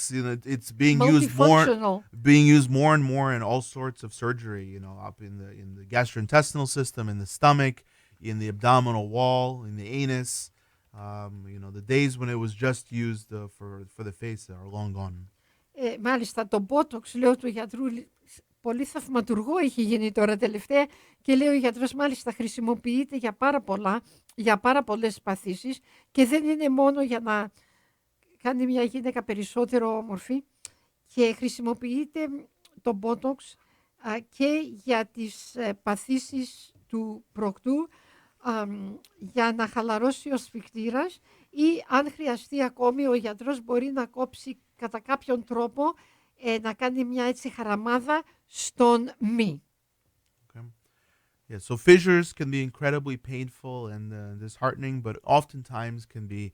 it's being used more and more in all sorts of surgery. Up in the gastrointestinal system, in the stomach, in the abdominal wall, in the anus. The days when it was just used for the face are long gone. Μάλιστα, το Botox, λέω του γιατρού, πολύ θαυματουργό έχει γίνει τώρα τελευταία, και λέει ο γιατρός, μάλιστα χρησιμοποιείται για πάρα πολλές παθήσεις, και δεν είναι μόνο για να κάνει μια γυναίκα περισσότερο όμορφη, και χρησιμοποιείται το Botox και για τις παθήσεις του προκτού, για να χαλαρώσει ο σφιχτήρας, ή αν χρειαστεί ακόμη ο γιατρός μπορεί να κόψει κατά κάποιον τρόπο, να κάνει μια έτσι χαραμάδα στον μη. Okay. Yeah, so fissures can be incredibly painful and disheartening, but oftentimes can be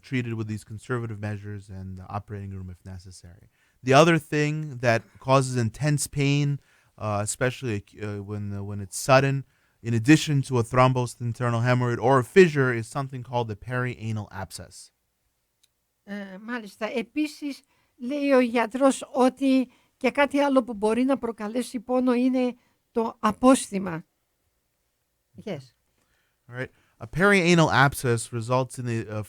treated with these conservative measures and the operating room if necessary. The other thing that causes intense pain, especially when it's sudden, in addition to a thrombosed internal hemorrhoid or a fissure, is something called the perianal abscess. Μάλιστα. Επίσης, λέει ο γιατρός ότι και κάτι άλλο που μπορεί να προκαλέσει πόνο είναι το απόστημα. Yes. All right. A perianal abscess results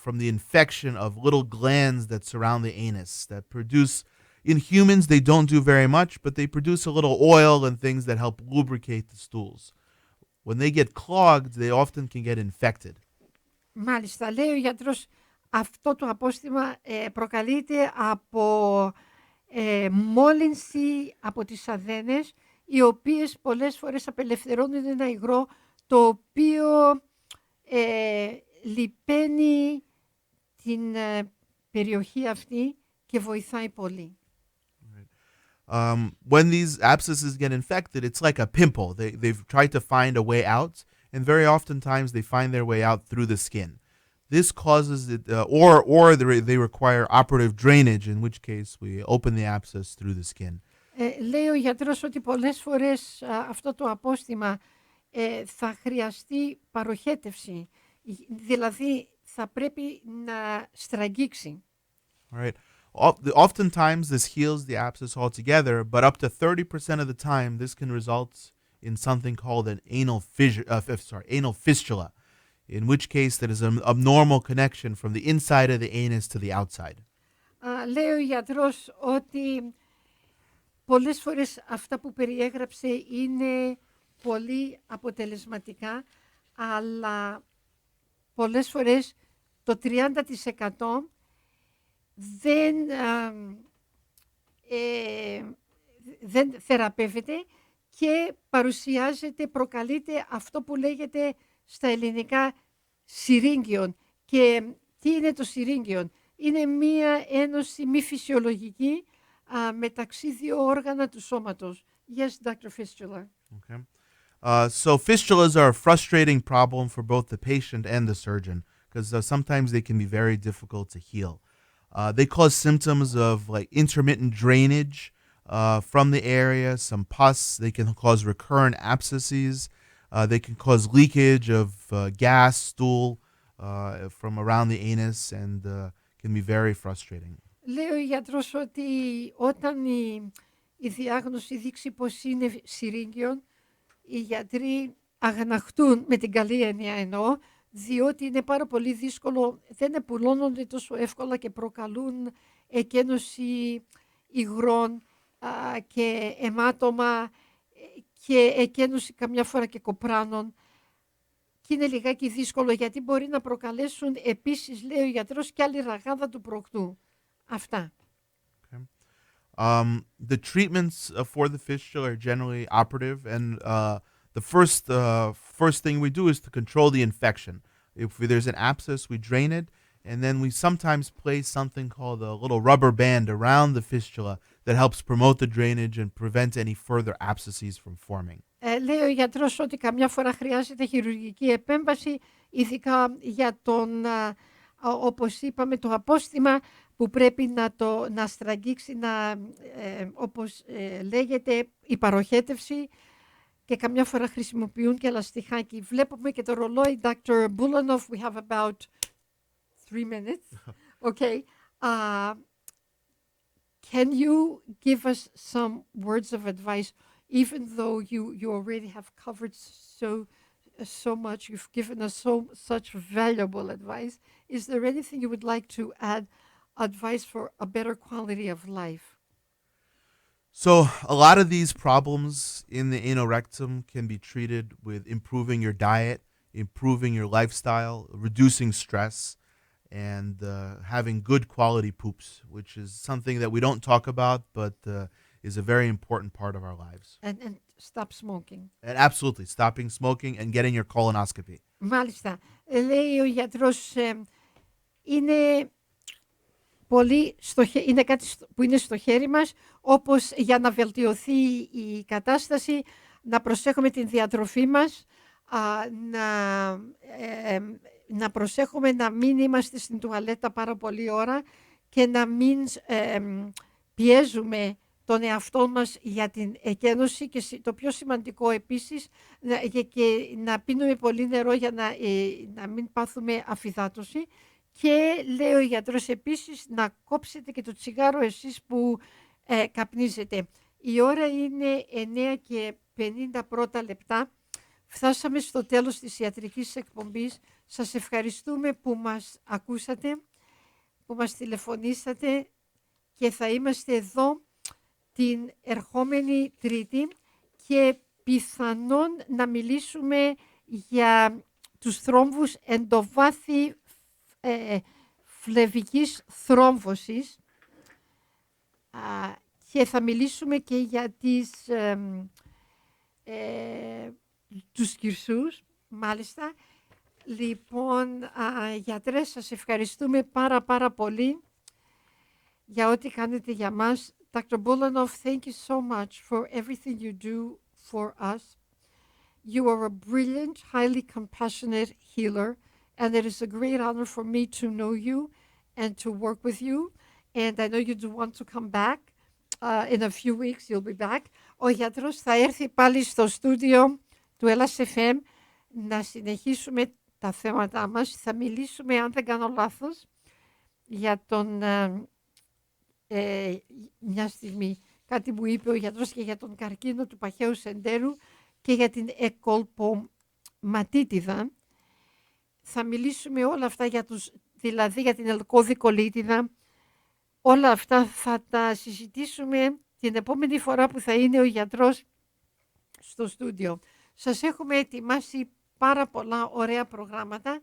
from the infection of little glands that surround the anus that produce, in humans, they don't do very much, but they produce a little oil and things that help lubricate the stools. When they get clogged, they often can get infected. Μάλιστα, λέει ο γιατρός, αυτό το απόστημα προκαλείται από μόλυνση από τις αδένες, οι οποίες πολλές φορές απελευθερώνουν ένα υγρό, το οποίο λιπαίνει την περιοχή αυτή και βοηθάει πολύ. When these abscesses get infected, it's like a pimple. They've tried to find a way out, and very oftentimes they find their way out through the skin. This causes it, or they require operative drainage, in which case we open the abscess through the skin. Λέει ο γιατρός ότι πολλές φορές αυτό το απόστημα θα χρειαστεί παροχέτευση, δηλαδή θα πρέπει να στραγγίξει. All right. Oftentimes this heals the abscess altogether, but up to 30% of the time this can result in something called an anal fistula, in which case there is an abnormal connection from the inside of the anus to the outside. Λέει ο γιατρός ότι πολλές φορές αυτά που περιέγραψε είναι πολύ αποτελεσματικά, αλλά πολλές φορές το 30% δεν θεραπεύεται και προκαλείται αυτό που λέγεται στα ελληνικά συρίγγιον. Και τι είναι το συρίγγιον? Είναι μία ένωση μη φυσιολογική μεταξύ δύο όργανα του σώματος. Yes, Dr. Fistula. Okay. So fistulas are a frustrating problem for both the patient and the surgeon, because sometimes they can be very difficult to heal. They cause symptoms of like intermittent drainage from the area, some pus. They can cause recurrent abscesses. They can cause leakage of gas, stool from around the anus, and can be very frustrating. Λέει ο γιατρός ότι όταν η διάγνωση δείξει πως είναι συρίγγιον, οι γιατροί αγαναχτούν, με την καλή έννοια εννοώ, διότι είναι πάρα πολύ δύσκολο, δεν επουλώνονται τόσο εύκολα και προκαλούν εκένωση υγρών και αιμάτωμα και εκένωση καμιά φορά και κοπράνων. Και είναι λιγάκι δύσκολο γιατί μπορεί να προκαλέσουν επίσης, λέει ο γιατρός, και άλλη ραγάδα του προκτού. Αυτά. Okay. The treatments for the fistula are generally operative, and the first thing we do is to control the infection. If there's an abscess, we drain it, And then we sometimes place something called a little rubber band around the fistula that helps promote the drainage and prevent any further abscesses from forming. Λέει ο γιατρός ότι καμιά φορά χρειάζεται χειρουργική επέμβαση, ειδικά για τον, όπως είπαμε, το απόστημα που πρέπει να στραγγίξει, όπως λέγεται, η παροχέτευση, και καμιά φορά χρησιμοποιούν και λαστιχάκι. Βλέπουμε και το ρολόι, Dr. Bulanov, we have about 3 minutes. Okay. Can you give us some words of advice, even though you already have covered so much, you've given us such valuable advice. Is there anything you would like to add, advice for a better quality of life? So a lot of these problems in the anal rectum can be treated with improving your diet, improving your lifestyle, reducing stress, and having good quality poops, which is something that we don't talk about, but is a very important part of our lives. And stop smoking. And absolutely, stopping smoking and getting your colonoscopy. Μάλιστα. Λέει ο γιατρός, είναι κάτι που είναι στο χέρι μας, όπως για να βελτιωθεί η κατάσταση, να προσέχουμε την διατροφή μας, να προσέχουμε να μην είμαστε στην τουαλέτα πάρα πολλή ώρα και να μην πιέζουμε τον εαυτό μας για την εκένωση, και το πιο σημαντικό επίσης, και να πίνουμε πολύ νερό για να μην πάθουμε αφυδάτωση. Και λέει ο γιατρός επίσης να κόψετε και το τσιγάρο εσείς που καπνίζετε. Η ώρα είναι 9:50 λεπτά. Φτάσαμε στο τέλος της ιατρικής εκπομπής. Σας ευχαριστούμε που μας ακούσατε, που μας τηλεφωνήσατε, και θα είμαστε εδώ την ερχόμενη Τρίτη και πιθανόν να μιλήσουμε για τους θρόμβους εντοβάθη φλεβικής θρόμβωσης, και θα μιλήσουμε και για τους κυρσούς, μάλιστα. Λοιπόν, γιατρέ, σας ευχαριστούμε πάρα πολύ για ό,τι κάνετε για μας. Dr. Bulanov, thank you so much for everything you do for us. You are a brilliant, highly compassionate healer, and it is a great honor for me to know you and to work with you. And I know you do want to come back. In a few weeks you'll be back. Ο γιατρός θα έρθει πάλι στο στούντιο του Ελλάς FM να συνεχίσουμε τα θέματά μας. Θα μιλήσουμε, αν δεν κάνω λάθος, για μια στιγμή κάτι που είπε ο γιατρός και για τον καρκίνο του παχαίου σεντέρου και για την εκολποματίτιδα. Θα μιλήσουμε όλα αυτά δηλαδή για την ελκώδικολίτιδα. Όλα αυτά θα τα συζητήσουμε την επόμενη φορά που θα είναι ο γιατρός στο στούντιο. Σας έχουμε ετοιμάσει πάρα πολλά ωραία προγράμματα,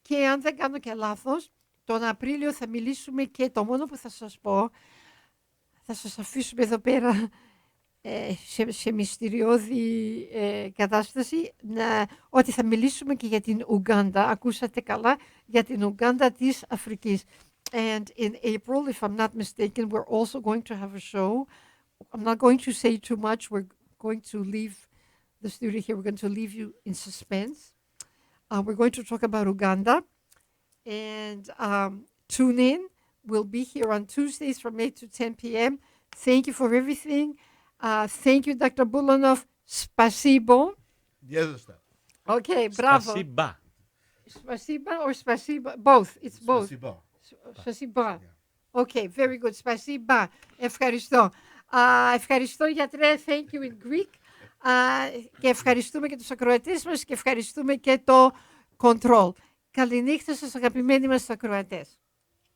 και αν δεν κάνω και λάθος, τον Απρίλιο θα μιλήσουμε, και το μόνο που θα σας πω, θα σας αφήσουμε εδώ πέρα σε μυστηριώδη κατάσταση, ότι θα μιλήσουμε και για την Ουγκάντα. Ακούσατε καλά, για την Ουγκάντα της Αφρικής. And in April, if I'm not mistaken, we're also going to have a show. I'm not going to say too much. We're going to leave the studio here. We're going to leave you in suspense. We're going to talk about Uganda. And tune in. We'll be here on Tuesdays from 8 to 10 p.m. Thank you for everything. Thank you, Dr. Bulanov. Spasibo. Yes, sir. Okay, bravo. Spasiba. Spasiba or spasiba? Both. It's both. Spasiba. Okay, very good. Spasiba. Ευχαριστώ. Ευχαριστώ, γιατρέ. Thank you in Greek. Και ευχαριστούμε και τους ακροατές μας, και ευχαριστούμε και το control. Καληνύχτα σας, αγαπημένοι μας ακροατές.